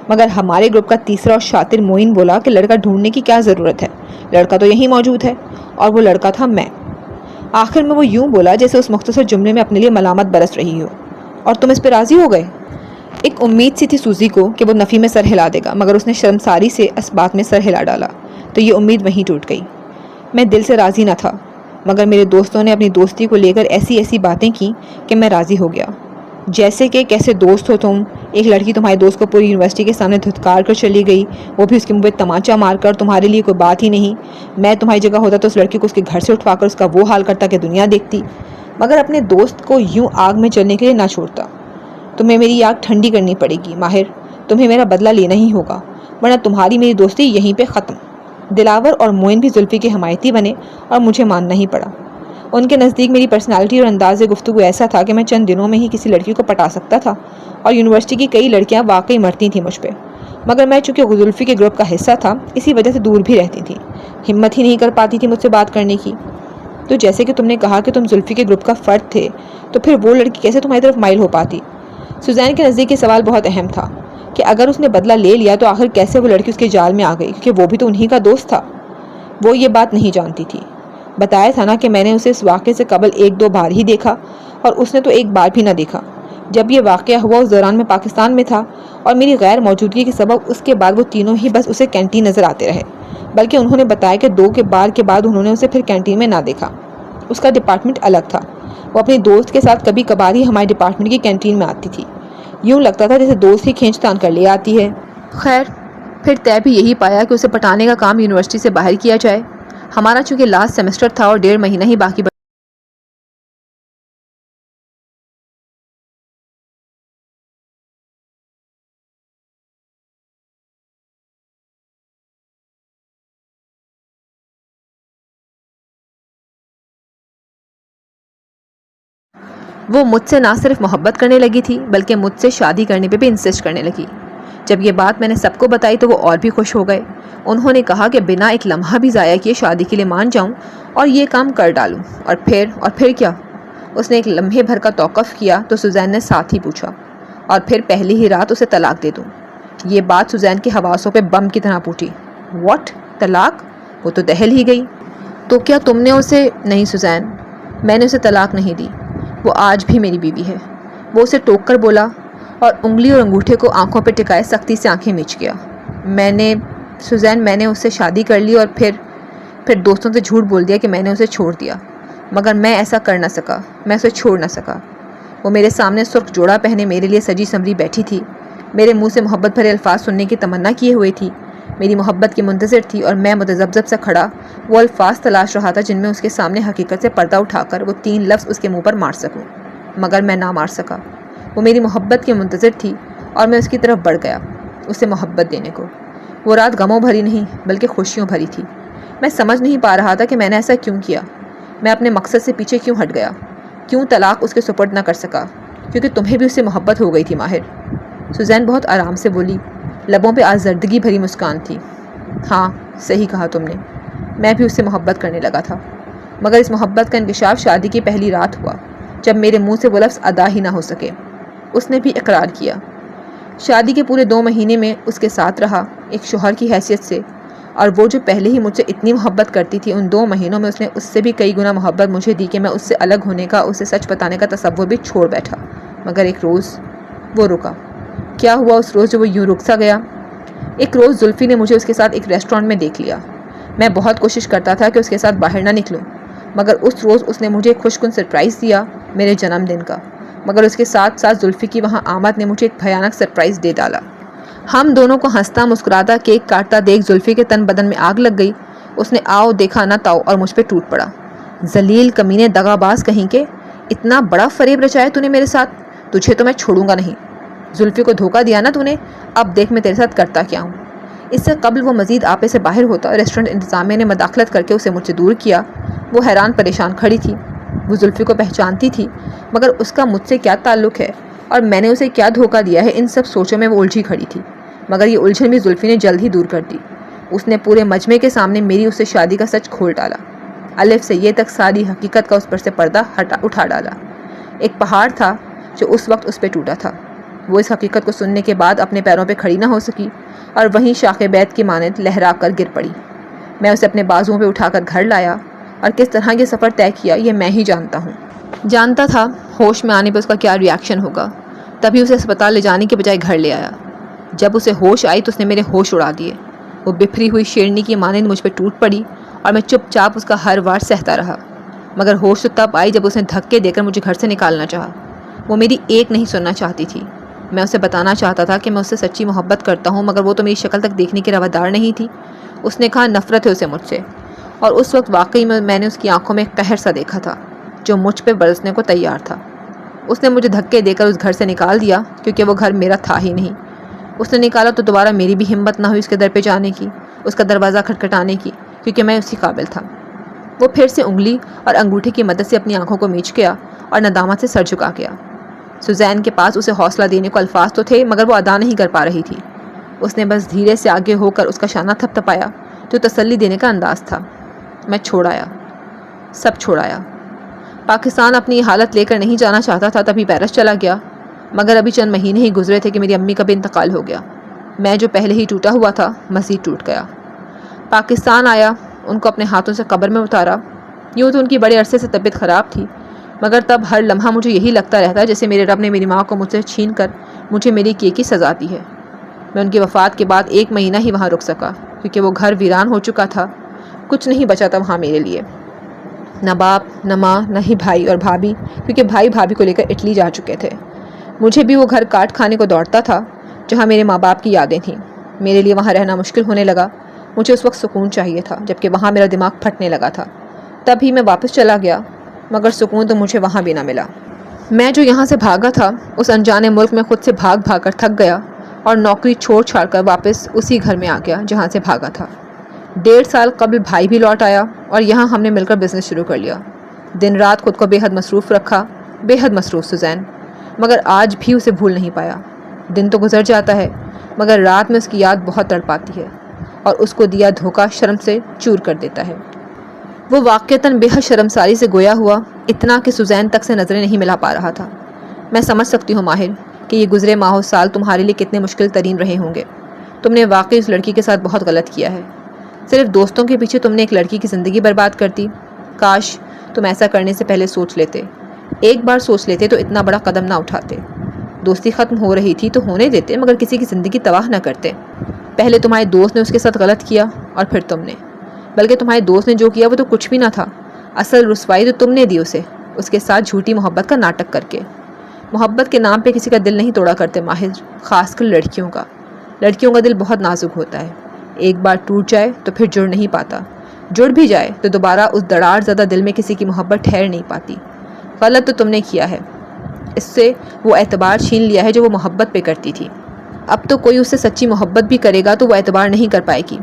مگر ہمارے گروپ کا تیسرا اور شاطر معین بولا کہ لڑکا ڈھونڈنے کی کیا ضرورت ہے، لڑکا تو یہیں موجود ہے، اور وہ لڑکا تھا میں۔ آخر میں وہ یوں بولا جیسے اس مختصر جملے میں اپنے لیے ملامت برس رہی ہو۔ اور تم اس پہ راضی ہو گئے؟ ایک امید سی تھی سوزی کو کہ وہ نفی میں سر ہلا دے گا، مگر اس نے شرمساری سے اس بات میں سر ہلا ڈالا، تو یہ امید وہیں ٹوٹ گئی۔ میں دل سے راضی نہ تھا، مگر میرے دوستوں نے اپنی دوستی کو لے کر ایسی باتیں کی کہ میں راضی ہو گیا۔ جیسے کہ کیسے دوست ہو تم، ایک لڑکی تمہارے دوست کو پوری یونیورسٹی کے سامنے دھتکار کر چلی گئی، وہ بھی اس کے منہ پہ تمانچہ مار کر، تمہارے لیے کوئی بات ہی نہیں۔ میں تمہاری جگہ ہوتا تو اس لڑکی کو اس کے گھر سے اٹھوا کر اس کا وہ حال کرتا کہ دنیا دیکھتی، مگر اپنے دوست کو یوں آگ میں جلنے کے لیے نہ چھوڑتا۔ تمہیں میری آگ ٹھنڈی کرنی پڑے گی ماہر، تمہیں میرا بدلہ لینا ہی ہوگا، ورنہ تمہاری میری دوستی یہیں پہ ختم۔ دلاور اور معین بھی زلفی کے حمایتی بنے اور مجھے ماننا ہی پڑا۔ ان کے نزدیک میری پرسنالٹی اور انداز گفتگو ایسا تھا کہ میں چند دنوں میں ہی کسی لڑکی کو پٹا سکتا تھا، اور یونیورسٹی کی کئی لڑکیاں واقعی مرتی تھیں مجھ پہ، مگر میں چونکہ زلفی کے گروپ کا حصہ تھا، اسی وجہ سے دور بھی رہتی تھی، ہمت ہی نہیں کر پاتی تھی مجھ سے بات کرنے کی۔ تو جیسے کہ تم نے کہا کہ تم زلفی کے گروپ کا فرد تھے، تو پھر وہ لڑکی کیسے تمہاری طرف مائل ہو پاتی؟ سوزین کے نزدیک یہ سوال بہت اہم تھا کہ اگر اس نے بدلہ لے لیا تو آخر کیسے وہ لڑکی اس کے جال میں آ گئی، کیونکہ وہ بھی تو انہی کا دوست تھا۔ وہ یہ بات نہیں جانتی تھی۔ بتایا تھا نا کہ میں نے اسے اس واقعے سے قبل 1-2 بار ہی دیکھا، اور اس نے تو ایک بار بھی نہ دیکھا۔ جب یہ واقعہ ہوا اس دوران میں پاکستان میں تھا، اور میری غیر موجودگی کے سبب اس کے بعد وہ تینوں ہی بس اسے کینٹین نظر آتے رہے، بلکہ انہوں نے بتایا کہ 2 بار کے بعد انہوں نے اسے پھر کینٹین میں نہ دیکھا۔ اس کا ڈپارٹمنٹ الگ تھا۔ وہ اپنی دوست کے ساتھ کبھی کبھار ہی ہمارے ڈپارٹمنٹ کی کینٹین میں آتی تھی۔ یوں لگتا تھا جیسے دوست ہی کھینچ تان کر لے آتی ہے۔ خیر، پھر طے بھی یہی پایا کہ اسے پٹانے کا کام یونیورسٹی سے باہر کیا جائے۔ ہمارا چونکہ لاسٹ سیمسٹر تھا اور 1.5 مہینہ ہی باقی وہ مجھ سے نہ صرف محبت کرنے لگی تھی بلکہ مجھ سے شادی کرنے پہ بھی انسسٹ کرنے لگی۔ جب یہ بات میں نے سب کو بتائی تو وہ اور بھی خوش ہو گئے۔ انہوں نے کہا کہ بنا ایک لمحہ بھی ضائع کیے شادی کے لیے مان جاؤں اور یہ کام کر ڈالوں۔ اور پھر کیا؟ اس نے ایک لمحے بھر کا توقف کیا تو سوزین نے ساتھ ہی پوچھا، اور پھر پہلی ہی رات اسے طلاق دے دوں؟ یہ بات سوزین کے حواسوں پہ بم کی طرح پھوٹی۔ واٹ؟ طلاق؟ وہ تو دہل ہی گئی۔ تو کیا تم نے اسے؟ نہیں سوزین، میں نے اسے طلاق نہیں دی، وہ آج بھی میری بیوی ہے۔ وہ اسے ٹوک کر بولا اور انگلی اور انگوٹھے کو آنکھوں پہ ٹکائے سختی سے آنکھیں میچ گیا۔ میں نے اس سے شادی کر لی اور پھر دوستوں سے جھوٹ بول دیا کہ میں نے اسے چھوڑ دیا، مگر میں ایسا کر نہ سکا، میں اسے چھوڑ نہ سکا۔ وہ میرے سامنے سرخ جوڑا پہنے میرے لیے سجی سنوری بیٹھی تھی، میرے منہ سے محبت بھرے الفاظ سننے کی تمنا کیے ہوئے تھی، میری محبت کی منتظر تھی، اور میں متذبذب سے کھڑا وہ الفاظ تلاش رہا تھا جن میں اس کے سامنے حقیقت سے پردہ اٹھا کر وہ 3 لفظ اس کے منہ پر مار سکوں، مگر میں نہ مار سکا۔ وہ میری محبت کی منتظر تھی اور میں اس کی طرف بڑھ گیا اسے محبت دینے کو۔ وہ رات غموں بھری نہیں بلکہ خوشیوں بھری تھی۔ میں سمجھ نہیں پا رہا تھا کہ میں نے ایسا کیوں کیا، میں اپنے مقصد سے پیچھے کیوں ہٹ گیا، کیوں طلاق اس کے سپرد نہ کر سکا، کیونکہ تمہیں بھی اس سے محبت ہو گئی تھی ماہر۔ سوزین بہت آرام سے بولی، لبوں پہ آزردگی بھری مسکان تھی۔ ہاں، صحیح کہا تم نے، میں بھی اس سے محبت کرنے لگا تھا، مگر اس محبت کا انکشاف شادی کی پہلی رات ہوا جب میرے منہ سے وہ لفظ ادا ہی نہ ہو سکے۔ اس نے بھی اقرار کیا۔ شادی کے پورے 2 مہینے میں اس کے ساتھ رہا ایک شوہر کی حیثیت سے، اور وہ جو پہلے ہی مجھ سے اتنی محبت کرتی تھی، ان 2 مہینوں میں اس نے اس سے بھی کئی گنا محبت مجھے دی کہ میں اس سے الگ ہونے کا، اسے سچ بتانے کا تصور بھی چھوڑ بیٹھا۔ مگر ایک روز وہ رکا۔ کیا ہوا اس روز جو وہ یوں رک سا گیا؟ ایک روز زلفی نے مجھے اس کے ساتھ ایک ریسٹورینٹ میں دیکھ لیا۔ میں بہت کوشش کرتا تھا کہ اس کے ساتھ باہر نہ نکلوں، مگر اس روز اس نے مجھے ایک خوش کن سرپرائز دیا، میرے جنم دن کا، مگر اس کے ساتھ ساتھ زلفی کی وہاں آمد نے مجھے ایک بھیانک سرپرائز دے ڈالا۔ ہم دونوں کو ہنستا مسکراتا کیک کاٹتا دیکھ زلفی کے تن بدن میں آگ لگ گئی۔ اس نے آؤ دیکھا نہ تاؤ اور مجھ پہ ٹوٹ پڑا۔ ذلیل کمینے، دغا باز کہیں کے، اتنا بڑا فریب رچایا تو نے میرے ساتھ، تجھے تو میں چھوڑوں گا نہیں۔ زلفی کو دھوکہ دیا نا تو نے، اب دیکھ میں تیرے ساتھ کرتا کیا ہوں۔ اس سے قبل وہ مزید آپے سے باہر ہوتا، ریسٹورنٹ انتظامیہ نے مداخلت کر کے اسے مجھ سے دور کیا۔ وہ حیران پریشان کھڑی تھی۔ وہ زلفی کو پہچانتی تھی، مگر اس کا مجھ سے کیا تعلق ہے اور میں نے اسے کیا دھوکہ دیا ہے، ان سب سوچوں میں وہ الجھی کھڑی تھی۔ مگر یہ الجھن بھی زلفی نے جلد ہی دور کر دی۔ اس نے پورے مجمع کے سامنے میری اس سے شادی کا سچ کھول ڈالا، الف سے یہ تک ساری حقیقت کا اس پر سے پردہ اٹھا ڈالا۔ ایک پہاڑ تھا جو اس وقت اس پہ ٹوٹا تھا۔ وہ اس حقیقت کو سننے کے بعد اپنے پیروں پہ کھڑی نہ ہو سکی اور وہیں شاخ بیت کی مانند لہرا کر گر پڑی۔ میں اسے اپنے بازوؤں پہ اٹھا کر گھر لایا، اور کس طرح یہ سفر طے کیا یہ میں ہی جانتا ہوں۔ جانتا تھا ہوش میں آنے پہ اس کا کیا ریاکشن ہوگا، تبھی اسے اسپتال لے جانے کے بجائے گھر لے آیا۔ جب اسے ہوش آئی تو اس نے میرے ہوش اڑا دیے۔ وہ بفری ہوئی شیرنی کی مانند مجھ پہ ٹوٹ پڑی اور میں چپ چاپ اس کا ہر وار سہتا رہا۔ مگر ہوش تو تب آئی جب اس نے دھکے دے کر مجھے گھر سے نکالنا چاہا۔ وہ میری ایک نہیں سننا چاہتی تھی۔ میں اسے بتانا چاہتا تھا کہ میں اس سے سچی محبت کرتا ہوں، مگر وہ تو میری شکل تک دیکھنے کی روادار نہیں تھی۔ اس نے کہا نفرت ہے اسے مجھ سے، اور اس وقت واقعی میں نے اس کی آنکھوں میں ایک قہر سا دیکھا تھا جو مجھ پہ برسنے کو تیار تھا۔ اس نے مجھے دھکے دے کر اس گھر سے نکال دیا کیونکہ وہ گھر میرا تھا ہی نہیں۔ اس نے نکالا تو دوبارہ میری بھی ہمت نہ ہوئی اس کے در پہ جانے کی، اس کا دروازہ کھٹکھٹانے کی، کیونکہ میں اسی قابل تھا۔ وہ پھر سے انگلی اور انگوٹھے کی مدد سے اپنی آنکھوں کو میچ گیا اور ندامت سے سر جھکا گیا۔ سوزین کے پاس اسے حوصلہ دینے کو الفاظ تو تھے، مگر وہ ادا نہیں کر پا رہی تھی۔ اس نے بس دھیرے سے آگے ہو کر اس کا شانہ تھپ تھپایا جو تسلی دینے کا انداز تھا۔ میں چھوڑ آیا، سب چھوڑ آیا۔ پاکستان اپنی حالت لے کر نہیں جانا چاہتا تھا، تبھی پیرس چلا گیا، مگر ابھی چند مہینے ہی گزرے تھے کہ میری امی کا بھی انتقال ہو گیا۔ میں جو پہلے ہی ٹوٹا ہوا تھا مزید ٹوٹ گیا۔ پاکستان آیا، ان کو اپنے ہاتھوں سے قبر میں اتارا۔ یوں تو ان کی بڑے عرصے سے طبیعت خراب تھی، مگر تب ہر لمحہ مجھے یہی لگتا رہتا جیسے میرے رب نے میری ماں کو مجھ سے چھین کر مجھے میری کیے کی سزا دی ہے۔ میں ان کی وفات کے بعد 1 مہینہ ہی وہاں رک سکا کیونکہ وہ گھر ویران ہو چکا تھا، کچھ نہیں بچا تھا وہاں میرے لیے۔ نہ باپ نہ ماں نہ ہی بھائی اور بھابھی، کیونکہ بھائی بھابھی کو لے کر اٹلی جا چکے تھے۔ مجھے بھی وہ گھر کاٹ کھانے کو دوڑتا تھا جہاں میرے ماں باپ کی یادیں تھیں۔ میرے لیے وہاں رہنا مشکل ہونے لگا۔ مجھے اس وقت سکون چاہیے تھا، جبکہ وہاں میرا دماغ پھٹنے لگا تھا۔ تب ہی میں واپس چلا گیا، مگر سکون تو مجھے وہاں بھی نہ ملا۔ میں جو یہاں سے بھاگا تھا، اس انجانے ملک میں خود سے بھاگ بھاگ کر تھک گیا اور نوکری چھوڑ چھاڑ کر واپس اسی گھر میں آ گیا جہاں سے بھاگا تھا۔ 1.5 سال قبل بھائی بھی لوٹ آیا اور یہاں ہم نے مل کر بزنس شروع کر لیا۔ دن رات خود کو بے حد مصروف رکھا، بے حد مصروف سوزین، مگر آج بھی اسے بھول نہیں پایا۔ دن تو گزر جاتا ہے، مگر رات میں اس کی یاد بہت تڑپاتی ہے اور اس کو دیا دھوکہ شرم سے چور کر دیتا ہے۔ وہ واقعتاً بے حد شرمساری سے گویا ہوا، اتنا کہ سوزین تک سے نظریں نہیں ملا پا رہا تھا۔ میں سمجھ سکتی ہوں ماہر کہ یہ گزرے ماہ و سال تمہارے لیے کتنے مشکل ترین رہے ہوں گے۔ تم نے واقعی اس لڑکی کے ساتھ بہت غلط کیا ہے۔ صرف دوستوں کے پیچھے تم نے ایک لڑکی کی زندگی برباد کر دی۔ کاش تم ایسا کرنے سے پہلے سوچ لیتے، ایک بار سوچ لیتے تو اتنا بڑا قدم نہ اٹھاتے۔ دوستی ختم ہو رہی تھی تو ہونے دیتے، مگر کسی کی زندگی تباہ نہ کرتے۔ پہلے تمہارے دوست نے اس کے ساتھ غلط کیا اور پھر تم نے، بلکہ تمہارے دوست نے جو کیا وہ تو کچھ بھی نہ تھا۔ اصل رسوائی تو تم نے دی اسے، اس کے ساتھ جھوٹی محبت کا ناٹک کر کے۔ محبت کے نام پہ کسی کا دل نہیں توڑا کرتے ماہر، خاص کر لڑکیوں کا۔ لڑکیوں کا دل بہت نازک ہوتا ہے، ایک بار ٹوٹ جائے تو پھر جڑ نہیں پاتا، جڑ بھی جائے تو دوبارہ اس دراڑ زدہ دل میں کسی کی محبت ٹھہر نہیں پاتی۔ غلط تو تم نے کیا ہے، اس سے وہ اعتبار چھین لیا ہے جو وہ محبت پہ کرتی تھی۔ اب تو کوئی اس سے سچی محبت بھی کرے گا تو وہ اعتبار نہیں کر پائے گی۔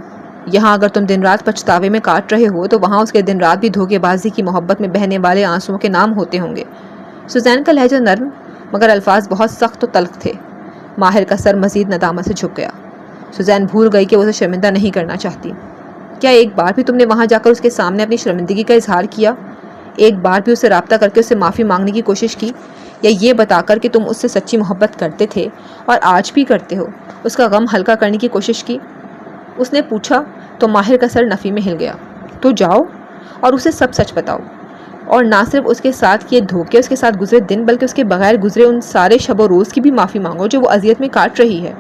یہاں اگر تم دن رات پچھتاوے میں کاٹ رہے ہو تو وہاں اس کے دن رات بھی دھوکے بازی کی محبت میں بہنے والے آنسوؤں کے نام ہوتے ہوں گے۔ سوزین کا لہجہ نرم مگر الفاظ بہت سخت و تلخ تھے۔ ماہر کا سر مزید ندامت سے جھک گیا۔ سوزین بھول گئی کہ وہ اسے شرمندہ نہیں کرنا چاہتی۔ کیا ایک بار بھی تم نے وہاں جا کر اس کے سامنے اپنی شرمندگی کا اظہار کیا؟ ایک بار بھی اس سے رابطہ کر کے اس سے معافی مانگنے کی کوشش کی، یا یہ بتا کر کہ تم اس سے سچی محبت کرتے تھے اور آج بھی کرتے ہو، اس کا غم ہلکا کرنے کی کوشش کی؟ اس نے پوچھا تو ماہر کا سر نفی میں ہل گیا۔ تو جاؤ اور اسے سب سچ بتاؤ، اور نہ صرف اس کے ساتھ کیے دھوکے، اس کے ساتھ گزرے دن، بلکہ اس کے بغیر گزرے ان سارے شب و روز کی بھی معافی مانگو جو وہ اذیت میں کاٹ رہی ہے۔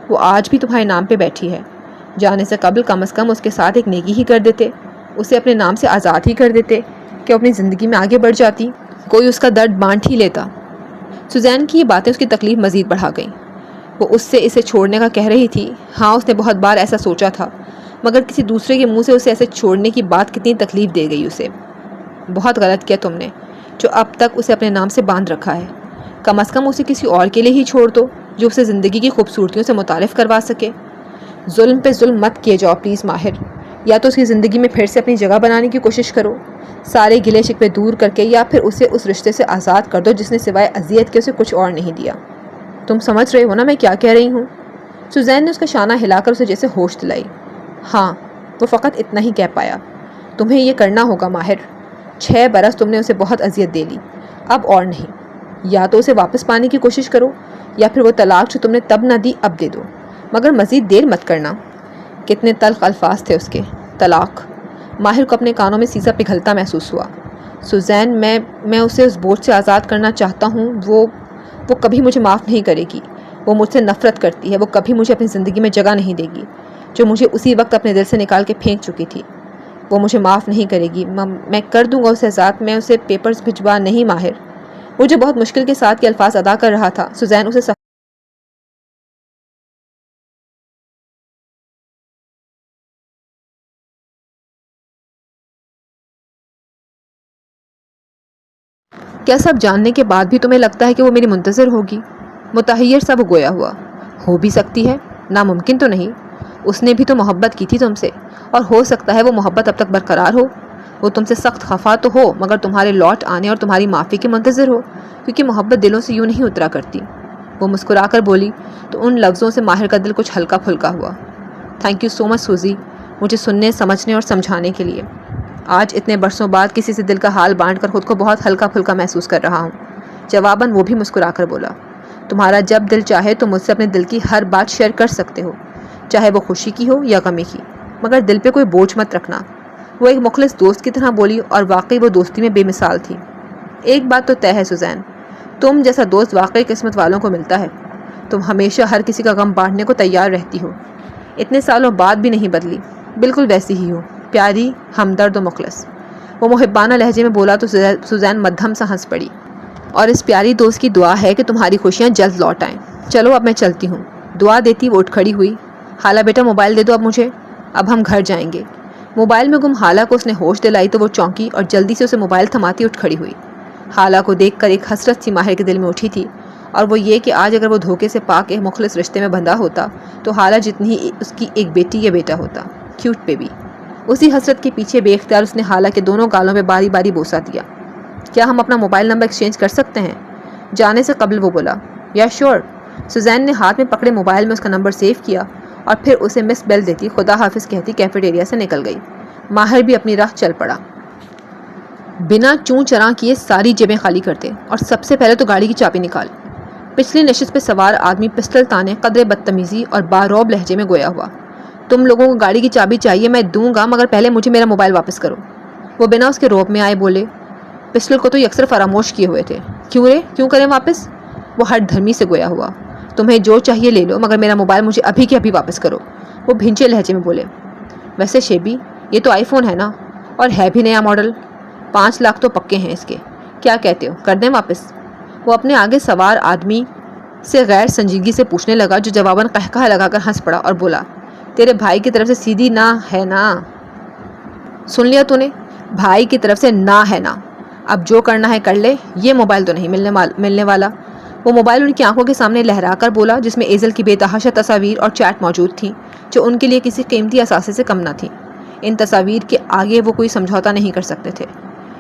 وہ آج بھی تمہارے نام پہ بیٹھی ہے۔ جانے سے قبل کم از کم اس کے ساتھ ایک نیکی ہی کر دیتے، اسے اپنے نام سے آزاد ہی کر دیتے کہ وہ اپنی زندگی میں آگے بڑھ جاتی، کوئی اس کا درد بانٹ ہی لیتا۔ سوزین کی یہ باتیں اس کی تکلیف مزید بڑھا گئیں۔ وہ اس سے اسے چھوڑنے کا کہہ رہی تھی، ہاں اس نے بہت بار ایسا سوچا تھا، مگر کسی دوسرے کے منہ سے اسے ایسے چھوڑنے کی بات کتنی تکلیف دے گئی اسے۔ بہت غلط کیا تم نے جو اب تک اسے اپنے نام سے باندھ رکھا ہے۔ کم از کم اسے کسی اور کے لیے ہی چھوڑ دو جو اسے زندگی کی خوبصورتیوں سے متعارف کروا سکے۔ ظلم پہ ظلم مت کیے جاؤ پلیز ماہر، یا تو اس کی زندگی میں پھر سے اپنی جگہ بنانے کی کوشش کرو، سارے گلے شکوے دور کر کے، یا پھر اسے اس رشتے سے آزاد کر دو جس نے سوائے اذیت کے اسے کچھ اور نہیں دیا۔ تم سمجھ رہے ہو نا میں کیا کہہ رہی ہوں؟ سوزین نے اس کا شانہ ہلا کر اسے جیسے ہوش دلائی۔ ہاں، وہ فقط اتنا ہی کہہ پایا۔ تمہیں یہ کرنا ہوگا ماہر۔ 6 برس تم نے اسے بہت اذیت دے لی، اب اور نہیں۔ یا تو اسے واپس پانے کی کوشش کرو، یا پھر وہ طلاق جو تم نے تب نہ دی اب دے دو، مگر مزید دیر مت کرنا۔ کتنے تلخ الفاظ تھے اس کے، طلاق۔ ماہر کو اپنے کانوں میں سیسا پگھلتا محسوس ہوا۔ سوزین، میں اسے اس بوجھ سے آزاد کرنا چاہتا ہوں۔ وہ کبھی مجھے معاف نہیں کرے گی۔ وہ مجھ سے نفرت کرتی ہے، وہ کبھی مجھے اپنی زندگی میں جگہ نہیں دے گی جو مجھے اسی وقت اپنے دل سے نکال کے پھینک چکی تھی۔ وہ مجھے معاف نہیں کرے گی۔ میں کر دوں گا اسے آزاد، میں اسے پیپرز بھجوا نہیں ماہر۔ وہ جو بہت مشکل کے ساتھ یہ الفاظ ادا کر رہا تھا، سوزین اسے کیا سب جاننے کے بعد بھی تمہیں لگتا ہے کہ وہ میری منتظر ہوگی؟ متحیر سب گویا ہوا۔ ہو بھی سکتی ہے، ناممکن تو نہیں۔ اس نے بھی تو محبت کی تھی تم سے، اور ہو سکتا ہے وہ محبت اب تک برقرار ہو۔ وہ تم سے سخت خفا تو ہو، مگر تمہارے لوٹ آنے اور تمہاری معافی کے منتظر ہو، کیونکہ محبت دلوں سے یوں نہیں اترا کرتی۔ وہ مسکرا کر بولی تو ان لفظوں سے ماہر کا دل کچھ ہلکا پھلکا ہوا۔ تھینک یو سو مچ سوزی، مجھے سننے، سمجھنے اور سمجھانے کے لیے۔ آج اتنے برسوں بعد کسی سے دل کا حال بانٹ کر خود کو بہت ہلکا پھلکا محسوس کر رہا ہوں۔ جواباً وہ بھی مسکرا کر بولا، تمہارا جب دل چاہے تو مجھ سے اپنے دل کی ہر بات شیئر کر سکتے ہو، چاہے وہ خوشی کی ہو یا غمی کی، مگر دل پہ کوئی بوجھ مت رکھنا۔ وہ ایک مخلص دوست کی طرح بولی، اور واقعی وہ دوستی میں بے مثال تھی۔ ایک بات تو طے ہے سوزین، تم جیسا دوست واقعی قسمت والوں کو ملتا ہے۔ تم ہمیشہ ہر کسی کا غم بانٹنے کو تیار رہتی ہو، اتنے سالوں بعد بھی نہیں بدلی، بالکل ویسی ہی ہو، پیاری، ہمدرد و مخلص۔ وہ محبانہ لہجے میں بولا تو سوزین مدھم سا ہنس پڑی۔ اور اس پیاری دوست کی دعا ہے کہ تمہاری خوشیاں جلد لوٹ آئیں۔ چلو اب میں چلتی ہوں۔ دعا دیتی وہ اٹھ کھڑی ہوئی۔ حالہ بیٹا موبائل دے دو اب مجھے، اب ہم گھر جائیں گے۔ موبائل میں گم حالہ کو اس نے ہوش دلائی تو وہ چونکی اور جلدی سے اسے موبائل تھماتی اٹھ کھڑی ہوئی۔ حالہ کو دیکھ کر ایک حسرت سی ماہر کے دل میں اٹھی تھی، اور وہ یہ کہ آج اگر وہ دھوکے سے پاک ایک مخلص رشتے میں بندھا ہوتا تو حالہ جتنی ہی اس کی ایک بیٹی یا بیٹا ہوتا، کیوٹ بیبی۔ اسی حسرت کے پیچھے بے اختیار اس نے حالہ کے دونوں گالوں پہ باری باری بوسہ دیا۔ کیا ہم اپنا موبائل نمبر ایکسچینج کر سکتے ہیں؟ جانے سے قبل وہ بولا۔ یا شور۔ سوزین نے ہاتھ میں پکڑے موبائل میں اس کا نمبر سیو کیا اور پھر اسے مس بیل دیتی خدا حافظ کہتی کیفیٹیریا سے نکل گئی۔ ماہر بھی اپنی راہ چل پڑا، بنا چوں چراں کیے ساری جیبیں خالی کرتے، اور سب سے پہلے تو گاڑی کی چابی نکال۔ پچھلی نشست پہ سوار آدمی پسٹل تانے قدرے بدتمیزی اور باروب لہجے میں گویا ہوا۔ تم لوگوں کو گاڑی کی چابی چاہیے، میں دوں گا، مگر پہلے مجھے میرا موبائل واپس کرو۔ وہ بنا اس کے روب میں آئے بولے، پسٹل کو تو یہ اکثر فراموش کیے ہوئے تھے، کیوں رے، کیوں کریں واپس؟ وہ ہٹ دھرمی سے گویا ہوا۔ تمہیں جو چاہیے لے لو، مگر میرا موبائل مجھے ابھی کے ابھی واپس کرو۔ وہ بھینچے لہجے میں بولے، ویسے شیبی یہ تو آئی فون ہے نا، اور ہے بھی نیا ماڈل، 5 لاکھ تو پکے ہیں اس کے، کیا کہتے ہو، کر دیں واپس؟ وہ اپنے آگے سوار آدمی سے غیر سنجیدگی سے پوچھنے لگا، جو جواباً قہقہہ لگا کر ہنس پڑا اور بولا، تیرے بھائی کی طرف سے سیدھی نہ ہے نا؟ سن لیا تو نے؟ بھائی کی طرف سے نہ ہے نا، اب جو کرنا ہے کر لے، یہ موبائل تو نہیں ملنے والا۔ وہ موبائل ان کی آنکھوں کے سامنے لہرا کر بولا، جس میں ایزل کی بے تحاشا تصاویر اور چیٹ موجود تھیں، جو ان کے لیے کسی قیمتی اثاثے سے کم نہ تھیں۔ ان تصاویر کے آگے وہ کوئی سمجھوتا نہیں کر سکتے تھے۔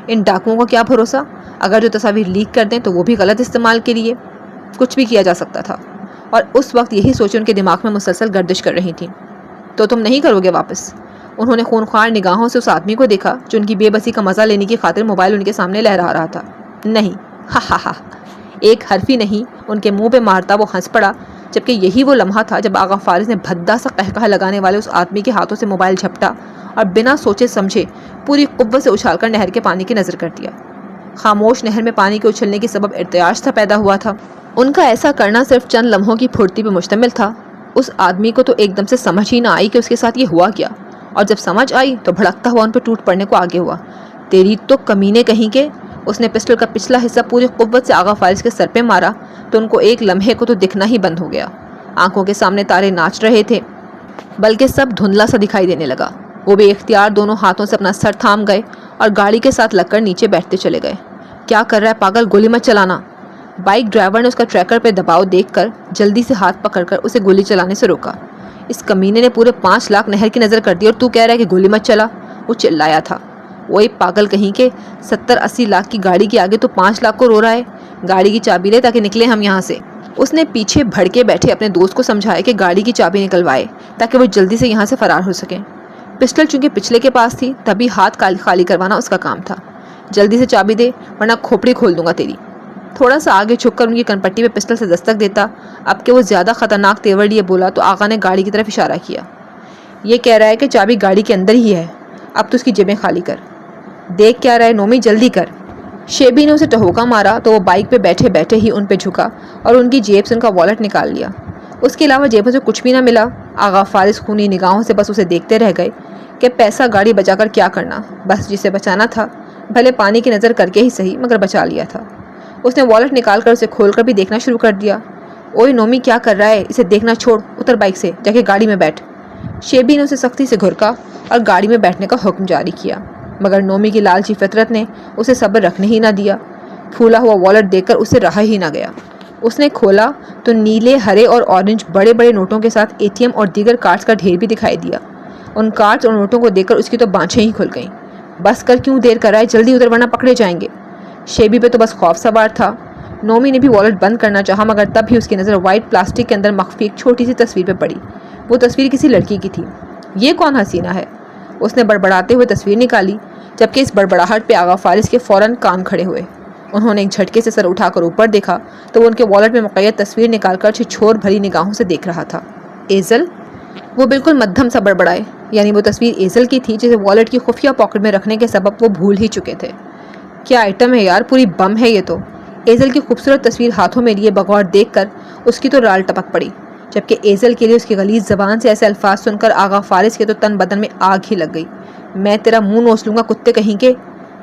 ان ڈاکوؤں کا کیا بھروسہ، اگر جو تصاویر لیک کر دیں تو وہ بھی غلط استعمال کے لیے کچھ بھی کیا جا سکتا تھا، اور اس وقت یہی سوچیں ان کے دماغ میں مسلسل گردش کر رہی تھیں۔ تو تم نہیں کرو گے واپس؟ انہوں نے خونخوار نگاہوں سے اس آدمی کو دیکھا جو ان کی بے بسی کا مزہ لینے کی خاطر موبائل ان کے سامنے لہرا رہا تھا۔ نہیں، ہا ہا ہا۔ ایک حرف ہی نہیں ان کے منہ پہ مارتا وہ ہنس پڑا، جبکہ یہی وہ لمحہ تھا جب آغا فارس نے بھدا سا قہقہہ لگانے والے اس آدمی کے ہاتھوں سے موبائل جھپٹا اور بنا سوچے سمجھے پوری قوت سے اچھال کر نہر کے پانی کی نظر کر دیا۔ خاموش نہر میں پانی کے اچھلنے کی سبب ارتعاش تھا پیدا ہوا تھا۔ ان کا ایسا کرنا صرف چند لمحوں کی پھرتی پہ مشتمل تھا۔ اس آدمی کو تو ایک دم سے سمجھ ہی نہ آئی کہ اس کے ساتھ یہ ہوا کیا، اور جب سمجھ آئی تو بھڑکتا ہوا ان پہ ٹوٹ پڑنے کو آگے ہوا۔ تیری تو کمینے کہیں کے! اس نے پسٹل کا پچھلا حصہ پوری قوت سے آغا فارس کے سر پہ مارا تو ان کو ایک لمحے کو تو دکھنا ہی بند ہو گیا۔ آنکھوں کے سامنے تارے ناچ رہے تھے، بلکہ سب دھندلا سا دکھائی دینے لگا۔ وہ بے اختیار دونوں ہاتھوں سے اپنا سر تھام گئے اور گاڑی کے ساتھ لگ کر نیچے بیٹھتے چلے گئے۔ کیا کر رہا ہے پاگل، گولی مت چلانا! بائک ڈرائیور نے اس کا ٹریکر پہ دباؤ دیکھ کر جلدی سے ہاتھ پکڑ کر اسے گولی چلانے سے روکا۔ اس کمینے نے پورے 5 لاکھ نہر کی نظر کر دی اور تو کہہ رہا ہے کہ گولی مت چلا؟ وہ چلایا تھا۔ وہی پاگل کہیں کے، 70-80 لاکھ کی گاڑی کے آگے تو 5 لاکھ کو رو رہا ہے۔ گاڑی کی چابی لے تاکہ نکلے ہم یہاں سے۔ اس نے پیچھے بھڑکے بیٹھے اپنے دوست کو سمجھایا کہ گاڑی کی چابی نکلوائے تاکہ وہ جلدی سے یہاں سے فرار ہو سکیں۔ پسٹل چونکہ پچھلے کے پاس تھی، تبھی ہاتھ خالی کروانا اس کا کام تھا۔ جلدی سے چابی دے ورنہ کھوپڑی کھول دوں گا تیری۔ تھوڑا سا آگے جھک کر ان کی کنپٹی پہ پسٹل سے دستک دیتا، اب کہ وہ زیادہ خطرناک تیور لیے بولا تو آقا نے گاڑی کی طرف اشارہ کیا۔ یہ کہہ رہا ہے کہ چابی گاڑی کے اندر ہی ہے، اب تو اس کی جیبیں خالی کر۔ دیکھ کیا رہا ہے نومی، جلدی کر۔ شیبی نے اسے ٹہوکا مارا تو وہ بائک پہ بیٹھے بیٹھے ہی ان پہ جھکا اور ان کی جیب سے ان کا والٹ نکال لیا۔ اس کے علاوہ جیبوں سے کچھ بھی نہ ملا۔ آغا فارس خونی نگاہوں سے بس اسے دیکھتے رہ گئے کہ پیسہ گاڑی بچا کر کیا کرنا، بس جسے بچانا تھا بھلے پانی کی نظر کر کے ہی صحیح، مگر بچا لیا تھا۔ اس نے والٹ نکال کر اسے کھول کر بھی دیکھنا شروع کر دیا۔ اوئے نومی کیا کر رہا ہے، اسے دیکھنا چھوڑ، اتر بائک سے، جا کے گاڑی میں بیٹھ۔ شیبی نے اسے سختی سے گھرکا اور گاڑی میں بیٹھنے کا حکم جاری کیا، مگر نومی کی لالچی فطرت نے اسے صبر رکھنے ہی نہ دیا۔ پھولا ہوا والٹ دیکھ کر اسے رہا ہی نہ گیا۔ اس نے کھولا تو نیلے، ہرے اور اورنج بڑے بڑے نوٹوں کے ساتھ ATM اور دیگر کارڈز کا ڈھیر بھی دکھائی دیا۔ ان کارڈز اور نوٹوں کو دیکھ کر اس کی تو بانچیں ہی کھل گئیں۔ بس کر، کیوں دیر کر رہا ہے، جلدی اتر ورنہ پکڑے جائیں گے۔ شیبی پہ تو بس خوف سوار تھا۔ نومی نے بھی والٹ بند کرنا چاہا، مگر تب بھی اس کی نظر وائٹ پلاسٹک کے اندر مخفی ایک چھوٹی سی تصویر پہ پڑی۔ وہ تصویر کسی لڑکی کی تھی۔ یہ کون حسینہ ہے؟ اس نے بڑبڑاتے ہوئے تصویر نکالی، جبکہ اس بڑبڑاہٹ پہ آغا فارس کے فوراً کان کھڑے ہوئے۔ انہوں نے ایک جھٹکے سے سر اٹھا کر اوپر دیکھا تو وہ ان کے والٹ میں مقید تصویر نکال کر چھچھور بھری نگاہوں سے دیکھ رہا تھا۔ ایزل؟ وہ بالکل مدھم سا بڑبڑائے، یعنی وہ تصویر ایزل کی تھی جسے والٹ کی خفیہ پاکٹ میں رکھنے کے سبب وہ بھول ہی چکے تھے۔ کیا آئٹم ہے یار، پوری بم ہے یہ تو۔ ایزل کی خوبصورت تصویر ہاتھوں میں لیے بغور دیکھ کر اس کی تو رال ٹپک پڑی، جبکہ ایزل کے لیے اس کی غلیظ زبان سے ایسے الفاظ سن کر آغا فارس کے تو تن بدن میں آگ ہی لگ گئی۔ میں تیرا منہ نوچ لوں گا کتے کہیں کے!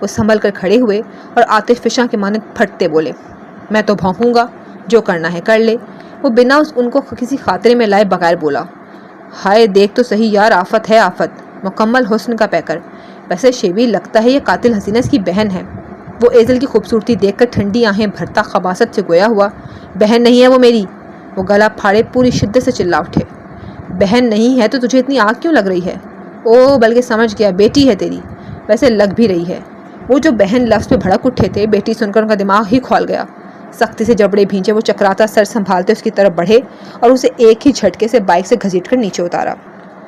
وہ سنبھل کر کھڑے ہوئے اور آتش فشاں کے مانند پھٹتے بولے، میں تو بھونکوں گا، جو کرنا ہے کر لے۔ وہ بنا ان کو کسی خاطرے میں لائے بغیر بولا، ہائے دیکھ تو صحیح یار، آفت ہے آفت، مکمل حسن کا پیکر۔ ویسے شیبی لگتا ہے یہ قاتل حسینہ اس کی بہن ہے۔ وہ ایزل کی خوبصورتی دیکھ کر ٹھنڈی آنکھیں بھرتا خباثت سے گویا ہوا، بہن نہیں ہے وہ میری۔ وہ گلا پھاڑے پوری شدت سے چلا اٹھے، بہن نہیں ہے تو تجھے اتنی آگ کیوں لگ رہی ہے؟ او بلکہ سمجھ گیا، بیٹی ہے تیری، ویسے لگ بھی رہی ہے۔ وہ جو بہن لفظ پہ بھڑک اٹھے تھے، بیٹی سن کر ان کا دماغ ہی کھول گیا۔ سختی سے جبڑے بھینچے وہ چکراتا سر سنبھالتے اس کی طرف بڑھے اور اسے ایک ہی جھٹکے سے بائک سے گھسیٹ کر نیچے اتارا۔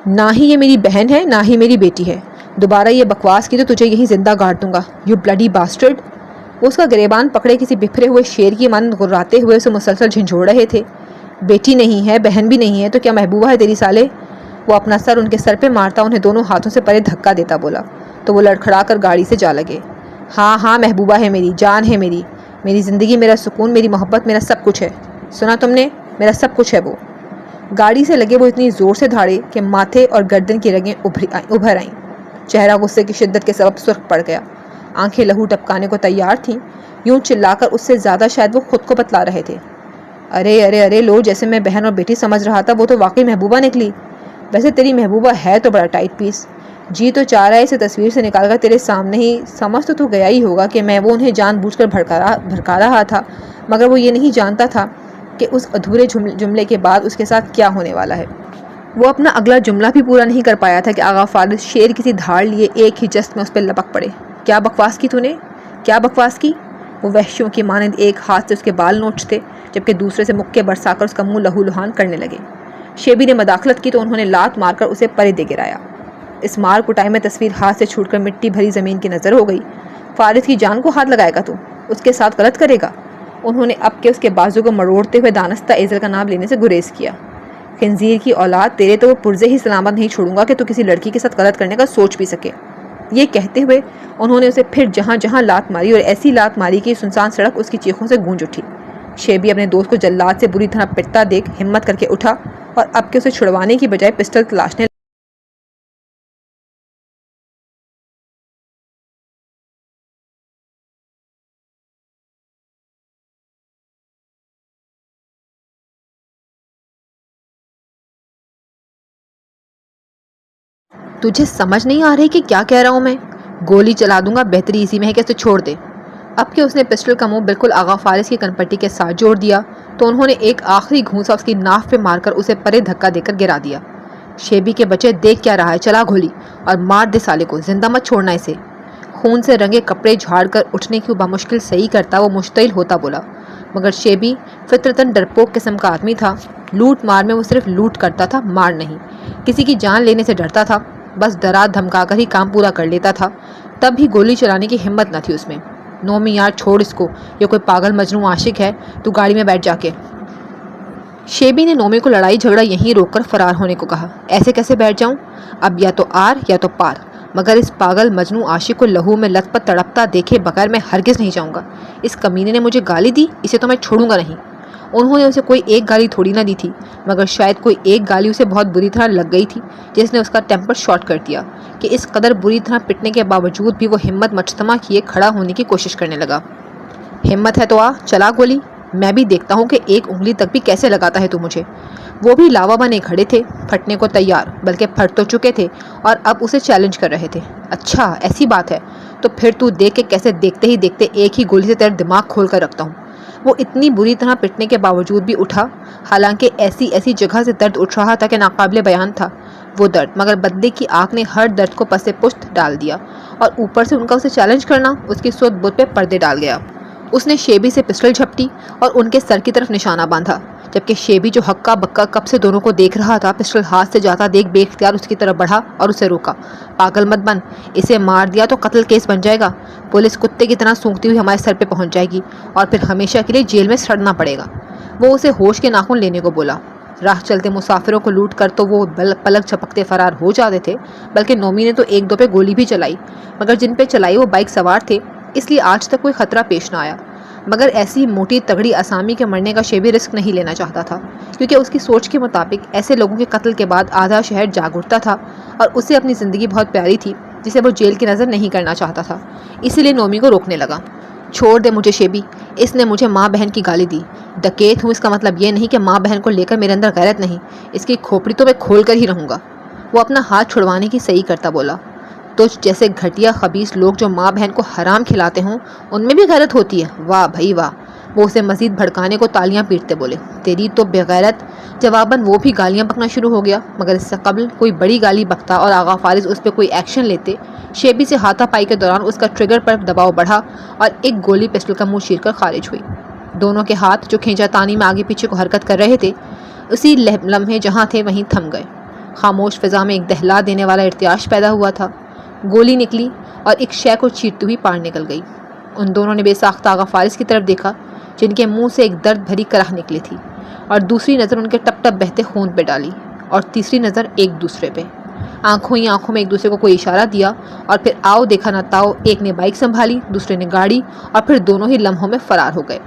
نہ ہی یہ میری بہن ہے، نہ ہی میری بیٹی ہے، دوبارہ یہ بکواس کی تو تجھے یہیں زندہ گاڑ دوں گا، یو بلڈی باسٹرڈ۔ وہ اس کا گریبان پکڑے کسی بکھرے ہوئے شیر کی مانند غراتے ہوئے اسے مسلسل جھنجھوڑ رہے تھے۔ بیٹی نہیں ہے، بہن بھی نہیں ہے تو کیا محبوبہ ہے تیری سالے؟ وہ اپنا سر ان کے سر پہ مارتا انہیں دونوں ہاتھوں سے پرے دھکا دیتا بولا تو وہ لڑکھڑا کر گاڑی سے جا لگے۔ ہاں ہاں محبوبہ ہے میری، جان ہے میری، میری زندگی، میرا سکون، میری محبت، میرا سب کچھ ہے، سنا تم نے، میرا سب کچھ ہے وہ۔ گاڑی سے لگے وہ اتنی زور سے دھاڑے کہ ماتھے اور گردن کی رگیں ابھر آئیں۔ چہرہ غصے کی شدت کے سبب سرخ پڑ گیا، آنکھیں لہو ٹپکانے کو تیار تھیں، یوں چلا کر اس سے زیادہ شاید وہ خود کو بتلا رہے تھے۔ ارے ارے ارے لو، جیسے میں بہن اور بیٹی سمجھ رہا تھا وہ تو واقعی محبوبہ نکلی۔ ویسے تیری محبوبہ ہے تو بڑا ٹائٹ پیس، جی تو چاہ رہا ہے اسے تصویر سے نکال کر تیرے سامنے ہی، سمجھ تو گیا ہی ہوگا کہ میں وہ انہیں جان بوجھ کر بھڑکا رہا تھا، مگر وہ یہ نہیں جانتا تھا کہ اس ادھورے جملے کے بعد اس کے ساتھ کیا ہونے والا ہے۔ وہ اپنا اگلا جملہ بھی پورا نہیں کر پایا تھا کہ آغا فارس شیر کسی دھاڑ لیے ایک ہی جست میں اس پہ لپک پڑے۔ کیا بکواس کی تو نے؟ کیا بکواس کی؟ وہ وحشیوں کی مانند ایک ہاتھ سے اس کے بال نوچتے جبکہ دوسرے سے مکے برسا کر اس کا منہ لہو لہان کرنے لگے۔ شیبی نے مداخلت کی تو انہوں نے لات مار کر اسے پرے دے گرایا۔ اس مار کٹائی میں تصویر ہاتھ سے چھوٹ کر مٹی بھری زمین کی نظر ہو گئی۔ فارس کی جان کو ہاتھ لگائے گا تو اس کے ساتھ غلط کرے گا؟ انہوں نے اب کے اس کے بازو کو مروڑتے ہوئے دانستہ ایزل کا نام لینے سے گریز کیا۔ خنزیر کی اولاد، تیرے تو وہ پرزے ہی سلامت نہیں چھوڑوں گا کہ تو کسی لڑکی کے ساتھ غلط کرنے کا سوچ بھی سکے۔ یہ کہتے ہوئے انہوں نے اسے پھر جہاں جہاں لات ماری اور ایسی لات ماری کہ سنسان سڑک اس کی چیخوں سے گونج اٹھی۔ شیبی اپنے دوست کو جلاد سے بری طرح پٹتا دیکھ ہمت کر کے اٹھا اور اب کے اسے چھڑوانے کی بجائے پسٹل تلاشنے تجھے سمجھ نہیں آ رہی کہ کیا کہہ رہا ہوں میں؟ گولی چلا دوں گا، بہتری اسی میں ہے کہ اسے چھوڑ دے۔ اب کہ اس نے پسٹل کا منہ بالکل آغا فارس کی کنپٹی کے ساتھ جوڑ دیا تو انہوں نے ایک آخری گھونسا اس کی ناف پہ مار کر اسے پرے دھکا دے کر گرا دیا۔ شیبی کے بچے دیکھ کیا رہا ہے، چلا گولی اور مار دے سالے کو، زندہ مت چھوڑنا اسے۔ خون سے رنگے کپڑے جھاڑ کر اٹھنے کی بمشکل صحیح کرتا وہ مشتعل ہوتا بولا، مگر شیبی فطرتاً ڈرپوک قسم کا آدمی تھا۔ لوٹ مار میں وہ صرف لوٹ کرتا تھا، مار نہیں۔ کسی کی جان لینے سے ڈرتا تھا، بس ڈرا دھمکا کر ہی کام پورا کر لیتا تھا، تب بھی گولی چلانے کی ہمت نہ تھی اس میں۔ نومی یار چھوڑ اس کو، یہ کوئی پاگل مجنون عاشق ہے، تو گاڑی میں بیٹھ جا کے۔ شیبی نے نومی کو لڑائی جھگڑا یہیں روک کر فرار ہونے کو کہا۔ ایسے کیسے بیٹھ جاؤں؟ اب یا تو آر یا تو پار، مگر اس پاگل مجنون عاشق کو لہو میں لت پت تڑپتا دیکھے بغیر میں ہرگز نہیں جاؤں گا۔ اس کمینے نے مجھے گالی دی، اسے تو میں چھوڑوں گا نہیں۔ انہوں نے اسے کوئی ایک گالی تھوڑی نہ دی تھی، مگر شاید کوئی ایک گالی اسے بہت بری طرح لگ گئی تھی جس نے اس کا ٹیمپر شارٹ کر دیا کہ اس قدر بری طرح پٹنے کے باوجود بھی وہ ہمت مجتمع کیے کھڑا ہونے کی کوشش کرنے لگا۔ ہمت ہے تو آ، چلا گولی، میں بھی دیکھتا ہوں کہ ایک انگلی تک بھی کیسے لگاتا ہے تو مجھے۔ وہ بھی لاوا بنے کھڑے تھے، پھٹنے کو تیار، بلکہ پھٹ تو چکے تھے اور اب اسے چیلنج کر رہے تھے۔ اچھا ایسی بات ہے تو پھر تو دیکھ کے کیسے دیکھتے ہی دیکھتے ایک ہی گولی سے تیرا دماغ کھول کر رکھتا ہوں۔ وہ اتنی بری طرح پٹنے کے باوجود بھی اٹھا، حالانکہ ایسی جگہ سے درد اٹھ رہا تھا کہ ناقابل بیان تھا وہ درد، مگر بدلے کی آنکھ نے ہر درد کو پس پشت ڈال دیا اور اوپر سے ان کا اسے چیلنج کرنا اس کی سود بت پہ پردے ڈال گیا۔ اس نے شیبی سے پسٹل جھپٹی اور ان کے سر کی طرف نشانہ باندھا، جبکہ شیبی جو ہکا بکا کب سے دونوں کو دیکھ رہا تھا پسٹل ہاتھ سے جاتا دیکھ بے اختیار اس کی طرف بڑھا اور اسے روکا۔ پاگل مت بن، اسے مار دیا تو قتل کیس بن جائے گا، پولیس کتے کی طرح سونگتی ہوئی ہمارے سر پہ پہنچ جائے گی اور پھر ہمیشہ کے لیے جیل میں سڑنا پڑے گا۔ وہ اسے ہوش کے ناخن لینے کو بولا۔ راہ چلتے مسافروں کو لوٹ کر تو وہ پلک جھپکتے فرار ہو جاتے تھے، بلکہ نومی نے تو ایک دو پہ گولی بھی چلائی، مگر جن پہ چلائی وہ بائک سوار تھے، اس لیے آج تک کوئی خطرہ پیش نہ آیا۔ مگر ایسی موٹی تگڑی آسامی کے مرنے کا شیبی رسک نہیں لینا چاہتا تھا، کیونکہ اس کی سوچ کے مطابق ایسے لوگوں کے قتل کے بعد آدھا شہر جاگ اٹھتا تھا اور اسے اپنی زندگی بہت پیاری تھی، جسے وہ جیل کی نظر نہیں کرنا چاہتا تھا، اسی لیے نومی کو روکنے لگا۔ چھوڑ دے مجھے شیبی، اس نے مجھے ماں بہن کی گالی دی۔ ڈکیت ہوں اس کا مطلب یہ نہیں کہ ماں بہن کو لے کر میرے اندر غیرت نہیں، اس کی کھوپڑی تو میں کھول کر ہی رہوں گا۔ وہ اپنا ہاتھ چھڑوانے کی صحیح کرتا بولا، تجھ جیسے گھٹیا خبیث لوگ جو ماں بہن کو حرام کھلاتے ہوں ان میں بھی غیرت ہوتی ہے؟ واہ بھائی واہ۔ وہ اسے مزید بھڑکانے کو تالیاں پیٹتے بولے، تیری تو بغیرت۔ جواباً وہ بھی گالیاں بکنا شروع ہو گیا، مگر اس سے قبل کوئی بڑی گالی بکتا اور آغا فارس اس پہ کوئی ایکشن لیتے، شیبی سے ہاتھا پائی کے دوران اس کا ٹریگر پر دباؤ بڑھا اور ایک گولی پسٹل کا منہ چیر کر خارج ہوئی۔ دونوں کے ہاتھ جو کھینچا تانی میں آگے پیچھے کو حرکت کر رہے تھے، اسی لمحے جہاں تھے وہیں تھم گئے۔ خاموش فضا میں ایک دہلا دینے والا ارتعاش پیدا ہوا تھا۔ گولی نکلی اور ایک شے کو چیرتی ہوئی پار نکل گئی۔ ان دونوں نے بے ساختہ آغا فارس کی طرف دیکھا، جن کے منہ سے ایک درد بھری کرہ نکلی تھی، اور دوسری نظر ان کے ٹپ ٹپ بہتے خون پہ ڈالی، اور تیسری نظر ایک دوسرے پہ۔ آنکھوں ہی آنکھوں میں ایک دوسرے کو کوئی اشارہ دیا، اور پھر آؤ دیکھا نہ تاؤ، ایک نے بائک سنبھالی، دوسرے نے گاڑی، اور پھر دونوں ہی لمحوں میں فرار ہو گئے۔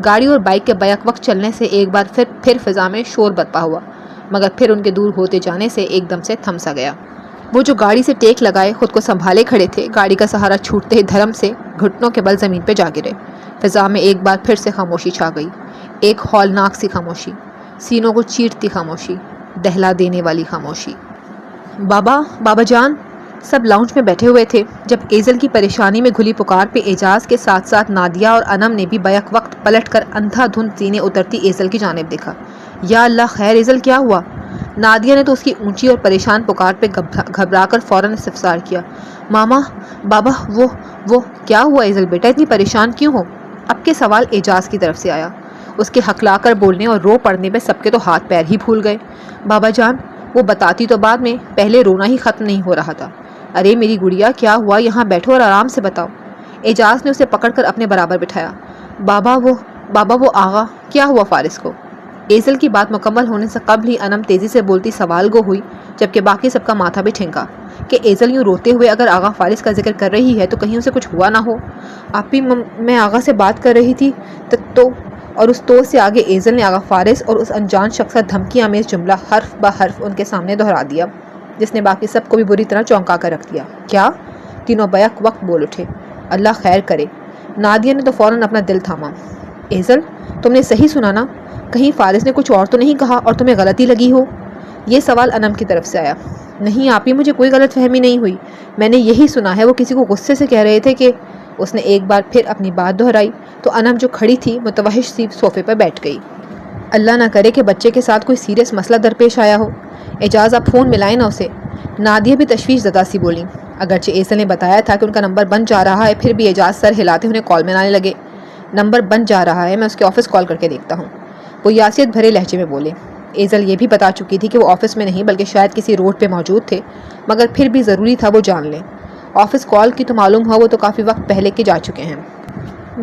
گاڑی اور بائک کے بیک وقت چلنے سے ایک بار پھر فضا میں شور برپا ہوا، مگر پھر ان کے دور ہوتے جانے سے ایک دم سے تھم سا گیا۔ وہ جو گاڑی سے ٹیک لگائے خود کو سنبھالے کھڑے تھے، گاڑی کا سہارا چھوٹتے ہی دھرم سے گھٹنوں کے بل زمین پہ جا گرے۔ فضا میں ایک بار پھر سے خاموشی چھا گئی، ایک ہولناک سی خاموشی، سینوں کو چیرتی خاموشی، دہلا دینے والی خاموشی۔ بابا جان۔ سب لاؤنج میں بیٹھے ہوئے تھے جب ایزل کی پریشانی میں گھلی پکار پہ اعجاز کے ساتھ ساتھ نادیہ اور انم نے بھی بیک وقت پلٹ کر اندھا دھند سینے اترتی ایزل کی جانب دیکھا۔ یا اللہ خیر ایزل، کیا ہوا؟ نادیہ نے تو اس کی اونچی اور پریشان پکار پہ گھبرا کر فوراً استفسار کیا۔ ماما، بابا، وہ کیا ہوا ایزل بیٹا، اتنی پریشان کیوں ہو؟ اب کے سوال اعجاز کی طرف سے آیا۔ اس کے ہکلا کر بولنے اور رو پڑنے پہ سب کے تو ہاتھ پیر ہی پھول گئے۔ بابا جان، وہ بتاتی تو بعد میں، پہلے رونا ہی ختم نہیں ہو رہا تھا۔ ارے میری گڑیا، کیا ہوا؟ یہاں بیٹھو اور آرام سے بتاؤ۔ اعجاز نے اسے پکڑ کر اپنے برابر بٹھایا۔ بابا وہ آغا، کیا ہوا فارس کو؟ ایزل کی بات مکمل ہونے سے قبل ہی انم تیزی سے بولتی سوال گو ہوئی، جبکہ باقی سب کا ماتھا بھی ٹھنکا کہ ایزل یوں روتے ہوئے اگر آغا فارس کا ذکر کر رہی ہے تو کہیں اسے کچھ ہوا نہ ہو۔ آپ بھی میں آغا سے بات کر رہی تھی تو، اور اس تو سے آگے ایزل نے آغا فارس اور اس انجان شخص کا دھمکی آمیز جملہ حرف بہ حرف ان کے سامنے دہرا دیا، جس نے باقی سب کو بھی بری طرح چونکا کر رکھ دیا۔ کیا؟ تینوں بیک وقت بول اٹھے۔ اللہ خیر کرے۔ نادیہ نے تو فوراً اپنا دل تھاما۔ ایزل، تم نے صحیح سنا نا؟ کہیں فارس نے کچھ اور تو نہیں کہا اور تمہیں غلطی لگی ہو؟ یہ سوال انم کی طرف سے آیا۔ نہیں آپ ہی، مجھے کوئی غلط فہمی نہیں ہوئی، میں نے یہی سنا ہے وہ کسی کو غصے سے کہہ رہے تھے کہ… اس نے ایک بار پھر اپنی بات دہرائی تو انم جو کھڑی تھی متوحش سی صوفے پر بیٹھ گئی۔ اللہ نہ کرے کہ بچے کے ساتھ کوئی سیریس مسئلہ درپیش آیا ہو۔ اعجاز، آپ فون ملائیں نا اسے۔ نادیہ بھی تشویش زدہ سی بولی۔ اگرچہ ایزل نے بتایا تھا کہ ان کا نمبر بند جا رہا ہے، پھر بھی اعجاز سر ہلاتے انہیں کال میں لانے لگے۔ نمبر بند جا رہا ہے، میں اس کے آفس کال کر کے دیکھتا ہوں، وہ یاسیت بھرے لہجے میں بولے۔ ایزل یہ بھی بتا چکی تھی کہ وہ آفس میں نہیں بلکہ شاید کسی روڈ پہ موجود تھے، مگر پھر بھی ضروری تھا وہ جان لیں۔ آفس کال کی تو معلوم ہوا وہ تو کافی وقت پہلے کے جا چکے ہیں۔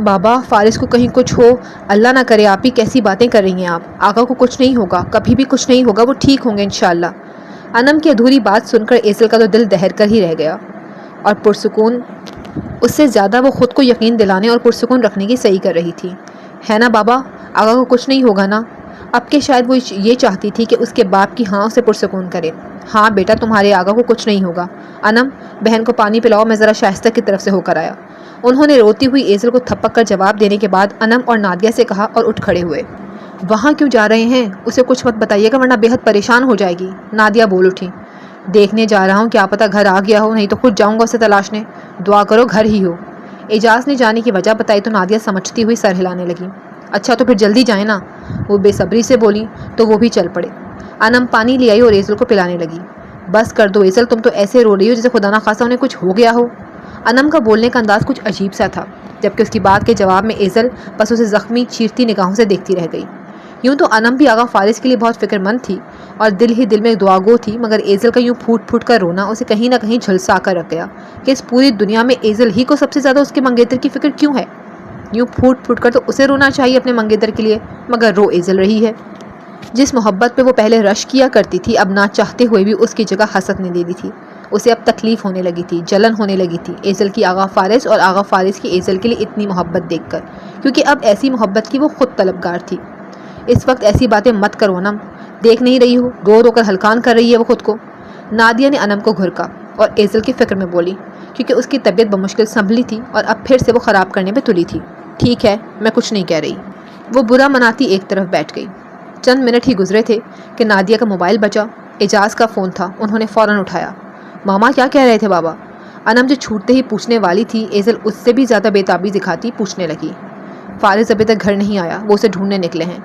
بابا، فارس کو کہیں کچھ ہو؟ اللہ نہ کرے آپ ہی، کیسی باتیں کر رہی ہیں آپ؟ آقا کو کچھ نہیں ہوگا، کبھی بھی کچھ نہیں ہوگا، وہ ٹھیک ہوں گے انشاءاللہ۔ انم کی ادھوری بات سن کر ایزل کا تو دل دہر کر ہی رہ گیا، اور پرسکون اس سے زیادہ وہ خود کو یقین دلانے اور پرسکون رکھنے کی صحیح کر رہی تھی۔ ہے نا بابا، آقا کو کچھ نہیں ہوگا نا؟ اب کہ شاید وہ یہ چاہتی تھی کہ اس کے باپ کی ہاں اسے پرسکون کرے۔ ہاں بیٹا، تمہارے آقا کو کچھ نہیں ہوگا۔ انم، بہن کو پانی پلاؤ، میں ذرا شائستہ کی طرف سے ہو کر آیا۔ انہوں نے روتی ہوئی ایزل کو تھپک کر جواب دینے کے بعد انم اور نادیہ سے کہا اور اٹھ کھڑے ہوئے۔ وہاں کیوں جا رہے ہیں؟ اسے کچھ مت بتائیے گا ورنہ بے حد پریشان ہو جائے گی۔ نادیہ بول اٹھی۔ دیکھنے جا رہا ہوں، کیا پتہ گھر آ گیا ہو، نہیں تو خود جاؤں گا اسے تلاشنے۔ دعا کرو گھر ہی ہو۔ اعجاز نے جانے کی وجہ بتائی تو نادیہ سمجھتی ہوئی سر ہلانے لگی۔ اچھا تو پھر جلدی جائیں نا، وہ بے صبری سے بولی تو وہ بھی چل پڑے۔ انم پانی لے آئی اور ایزل کو پلانے لگی۔ بس کر دو ایزل، تم تو ایسے رو رہی ہو جیسے خدا نہ خواستہ انہیں کچھ ہو گیا ہو۔ انم کا بولنے کا انداز کچھ عجیب سا تھا، جبکہ اس کی بات کے جواب میں ایزل بس اسے زخمی چیرتی نگاہوں سے دیکھتی رہ گئی۔ یوں تو انم بھی آغا فارس کے لیے بہت فکر مند تھی اور دل ہی دل میں دعا گو تھی، مگر ایزل کا یوں پھوٹ پھوٹ کر رونا اسے کہیں نہ کہیں جھلسا کر رکھ گیا کہ اس پوری دنیا میں ایزل ہی کو سب سے زیادہ اس کے منگیتر کی فکر کیوں ہے؟ یوں پھوٹ پھوٹ کر تو اسے رونا چاہیے اپنے منگیتر کے لیے، مگر رو ایزل رہی ہے۔ جس محبت پہ وہ پہلے رش کیا کرتی تھی، اب نہ چاہتے ہوئے بھی اس کی جگہ حسد نے دے دی تھی۔ اسے اب تکلیف ہونے لگی تھی، جلن ہونے لگی تھی ایزل کی آغا فارس اور آغا فارس کی ایزل کے لیے اتنی محبت دیکھ کر، کیونکہ اب ایسی محبت کی وہ خود طلبگار تھی۔ اس وقت ایسی باتیں مت کرو انم، دیکھ نہیں رہی ہو رو رو کر ہلکان کر رہی ہے وہ خود کو۔ نادیہ نے انم کو گھرکا۔ اور ایزل کی فکر میں بولی، کیونکہ اس کی طبیعت بمشکل سنبھلی تھی اور اب پھر سے وہ خراب کرنے پہ تلی تھی۔ ٹھیک ہے، میں کچھ نہیں کہہ رہی۔ وہ برا مناتی ایک طرف بیٹھ گئی۔ چند منٹ ہی گزرے تھے کہ نادیہ کا موبائل بجا۔ اعجاز کا فون تھا۔ انہوں نے فوراً اٹھایا۔ ماما کیا کہہ رہے تھے بابا؟ انم جو چھوٹتے ہی پوچھنے والی تھی، ایزل اس سے بھی زیادہ بےتابی دکھاتی پوچھنے لگی۔ فارس ابھی تک گھر نہیں آیا، وہ اسے ڈھونڈنے نکلے ہیں۔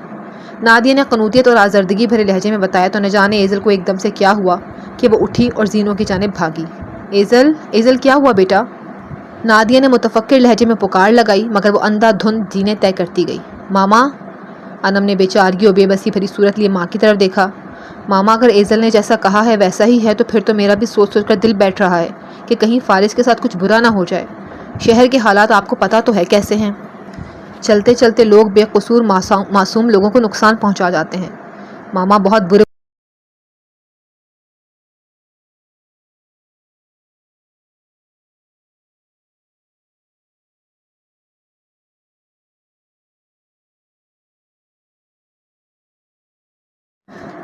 نادیہ نے قنوطیت اور آزردگی بھرے لہجے میں بتایا تو نہ جانے ایزل کو ایک دم سے کیا ہوا کہ وہ اٹھی اور زینوں کی جانب بھاگی۔ ایزل کیا ہوا بیٹا؟ نادیہ نے متفکر لہجے میں پکار لگائی، مگر وہ اندھا دھند جینے طے کرتی گئی۔ ماما؟ انم نے بے چارگی اور بے بسی بھری صورت لیے ماں کی طرف دیکھا۔ ماما اگر ایزل نے جیسا کہا ہے ویسا ہی ہے تو پھر تو میرا بھی سوچ سوچ کر دل بیٹھ رہا ہے کہ کہیں فارس کے ساتھ کچھ برا نہ ہو جائے۔ شہر کے حالات آپ کو پتہ تو ہے کیسے ہیں۔ چلتے چلتے لوگ بے قصور معصوم لوگوں کو نقصان پہنچا جاتے ہیں۔ ماما بہت برے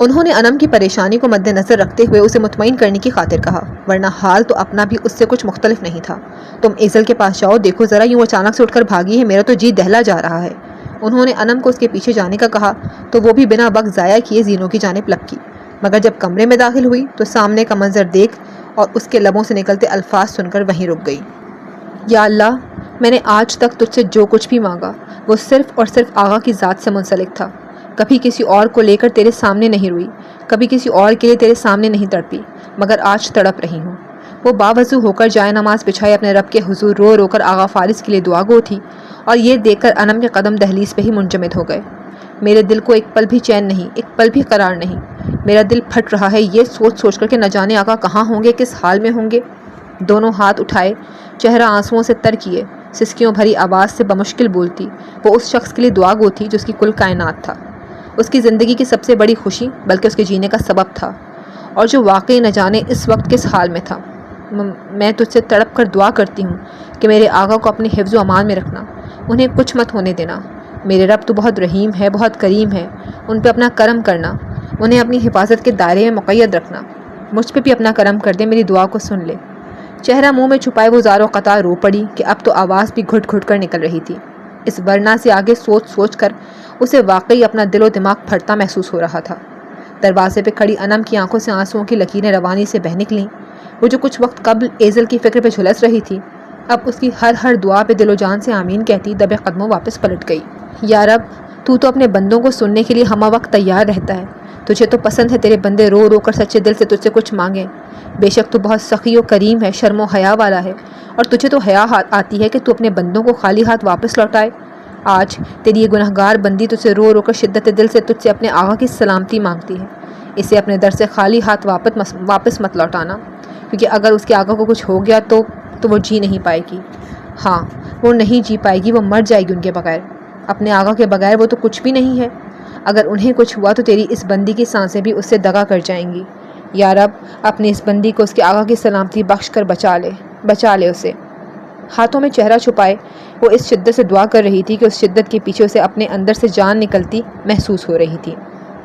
انہوں نے انم کی پریشانی کو مد نظر رکھتے ہوئے اسے مطمئن کرنے کی خاطر کہا، ورنہ حال تو اپنا بھی اس سے کچھ مختلف نہیں تھا۔ تم ایزل کے پاس جاؤ، دیکھو ذرا یوں اچانک سے اٹھ کر بھاگی ہے، میرا تو جی دہلا جا رہا ہے۔ انہوں نے انم کو اس کے پیچھے جانے کا کہا تو وہ بھی بنا وقت ضائع کیے زینوں کی جانب لپکی، مگر جب کمرے میں داخل ہوئی تو سامنے کا منظر دیکھ اور اس کے لبوں سے نکلتے الفاظ سن کر وہیں رک گئی۔ یا اللہ، میں نے آج تک تجھ سے جو کچھ بھی مانگا وہ صرف اور صرف آغا کی ذات سے منسلک تھا۔ کبھی کسی اور کو لے کر تیرے سامنے نہیں روئی، کبھی کسی اور کے لیے تیرے سامنے نہیں تڑپی، مگر آج تڑپ رہی ہوں۔ وہ باوضو ہو کر جائے نماز بچھائے اپنے رب کے حضور رو رو کر آغا فارس کے لیے دعا گو تھی، اور یہ دیکھ کر انم کے قدم دہلیز پہ ہی منجمد ہو گئے۔ میرے دل کو ایک پل بھی چین نہیں، ایک پل بھی قرار نہیں۔ میرا دل پھٹ رہا ہے یہ سوچ سوچ کر کہ نہ جانے آقا کہاں ہوں گے، کس حال میں ہوں گے۔ دونوں ہاتھ اٹھائے، چہرہ آنسوؤں سے تر کیے، سسکیوں بھری آواز سے بمشکل بولتی وہ اس شخص کے لیے دعا گو تھی جو اس کی کل کائنات تھا، اس کی زندگی کی سب سے بڑی خوشی بلکہ اس کے جینے کا سبب تھا، اور جو واقعی نہ جانے اس وقت کس حال میں تھا۔ میں تجھ سے تڑپ کر دعا کرتی ہوں کہ میرے آقا کو اپنی حفظ و امان میں رکھنا، انہیں کچھ مت ہونے دینا۔ میرے رب تو بہت رحیم ہے، بہت کریم ہے، ان پہ اپنا کرم کرنا، انہیں اپنی حفاظت کے دائرے میں مقید رکھنا۔ مجھ پہ بھی اپنا کرم کر دے، میری دعا کو سن لے۔ چہرہ منہ میں چھپائے وہ زار و قطع رو پڑی کہ اب تو آواز بھی گھٹ گھٹ کر نکل رہی تھی۔ اس ورنا سے آگے سوچ سوچ کر اسے واقعی اپنا دل و دماغ پھٹتا محسوس ہو رہا تھا۔ دروازے پہ کھڑی انم کی آنکھوں سے آنسوؤں کی لکیریں روانی سے بہہ نکلیں۔ وہ جو کچھ وقت قبل ایزل کی فکر پہ جھلس رہی تھی، اب اس کی ہر دعا پہ دل و جان سے آمین کہتی دبے قدموں واپس پلٹ گئی۔ یا رب، تو اپنے بندوں کو سننے کے لیے ہمہ وقت تیار رہتا ہے۔ تجھے تو پسند ہے تیرے بندے رو رو کر سچے دل سے تجھ سے کچھ مانگیں۔ بے شک تو بہت سخی و کریم ہے، شرم و حیا والا ہے، اور تجھے تو حیا آتی ہے کہ تو اپنے بندوں کو خالی ہاتھ واپس لوٹائے۔ آج تیری یہ گنہگار بندی تجھ سے رو رو کر شدت دل سے تجھ سے اپنے آقا کی سلامتی مانگتی ہے۔ اسے اپنے در سے خالی ہاتھ واپس مت لوٹانا، کیونکہ اگر اس کے آقا کو کچھ ہو گیا تو وہ جی نہیں پائے گی۔ ہاں، وہ نہیں جی پائے گی، وہ مر جائے گی ان کے بغیر۔ اپنے آقا کے بغیر وہ تو کچھ بھی نہیں ہے۔ اگر انہیں کچھ ہوا تو تیری اس بندی کی سانسیں بھی اس سے دغا کر جائیں گی۔ یا رب، اپنی اس بندی کو اس کے آقا کی سلامتی بخش کر بچا لے اسے۔ ہاتھوں میں چہرہ چھپائے وہ اس شدت سے دعا کر رہی تھی کہ اس شدت کے پیچھے اسے اپنے اندر سے جان نکلتی محسوس ہو رہی تھی۔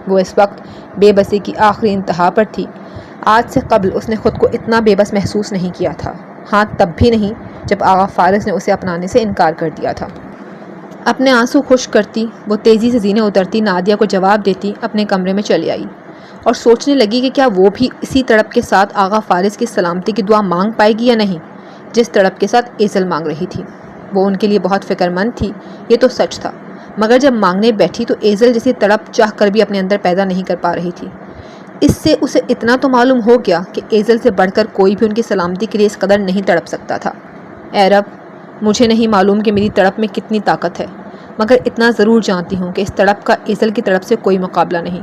وہ اس وقت بے بسی کی آخری انتہا پر تھی۔ آج سے قبل اس نے خود کو اتنا بے بس محسوس نہیں کیا تھا، ہاں تب بھی نہیں جب آغا فارس نے اسے اپنانے سے انکار کر دیا تھا۔ اپنے آنسو خشک کرتی وہ تیزی سے زینے اترتی نادیہ کو جواب دیتی اپنے کمرے میں چلی آئی، اور سوچنے لگی کہ کیا وہ بھی اسی تڑپ کے ساتھ آغا فارس کی سلامتی کی دعا مانگ پائے گی یا نہیں جس تڑپ کے ساتھ ایزل مانگ رہی تھی۔ وہ ان کے لیے بہت فکر مند تھی، یہ تو سچ تھا، مگر جب مانگنے بیٹھی تو ایزل جیسی تڑپ چاہ کر بھی اپنے اندر پیدا نہیں کر پا رہی تھی۔ اس سے اسے اتنا تو معلوم ہو گیا کہ ایزل سے بڑھ کر کوئی بھی ان کی سلامتی کے لیے اس قدر نہیں تڑپ سکتا تھا۔ اے رب، مجھے نہیں معلوم کہ میری تڑپ میں کتنی طاقت ہے، مگر اتنا ضرور جانتی ہوں کہ اس تڑپ کا ایزل کی تڑپ سے کوئی مقابلہ نہیں۔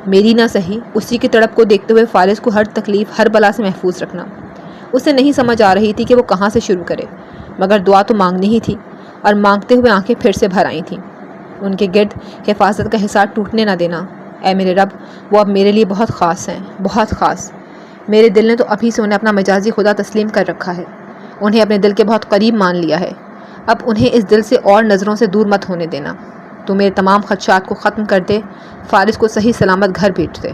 میری نہ سہی، اسی کی تڑپ کو دیکھتے ہوئے فارس کو ہر تکلیف ہر بلا سے محفوظ رکھنا۔ اسے نہیں سمجھ آ رہی تھی کہ وہ کہاں سے شروع کرے، مگر دعا تو مانگنی ہی تھی، اور مانگتے ہوئے آنکھیں پھر سے بھر آئی تھیں۔ ان کے گرد حفاظت کا حصار ٹوٹنے نہ دینا۔ اے میرے رب، وہ اب میرے لیے بہت خاص ہیں، بہت خاص۔ میرے دل نے تو ابھی سے انہیں اپنا مجازی خدا تسلیم کر رکھا ہے، انہیں اپنے دل کے بہت قریب مان لیا ہے۔ اب انہیں اس دل سے اور نظروں سے دور مت ہونے دینا۔ تو میرے تمام خدشات کو ختم کر دے، فارس کو صحیح سلامت گھر بھیج دے۔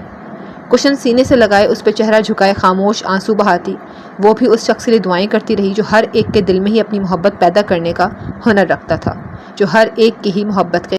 کشن سینے سے لگائے اس پہ چہرہ جھکائے خاموش آنسو بہاتی، وہ بھی اس شخص کے لیے دعائیں کرتی رہی جو ہر ایک کے دل میں ہی اپنی محبت پیدا کرنے کا ہنر رکھتا تھا، جو ہر ایک کی ہی محبت کے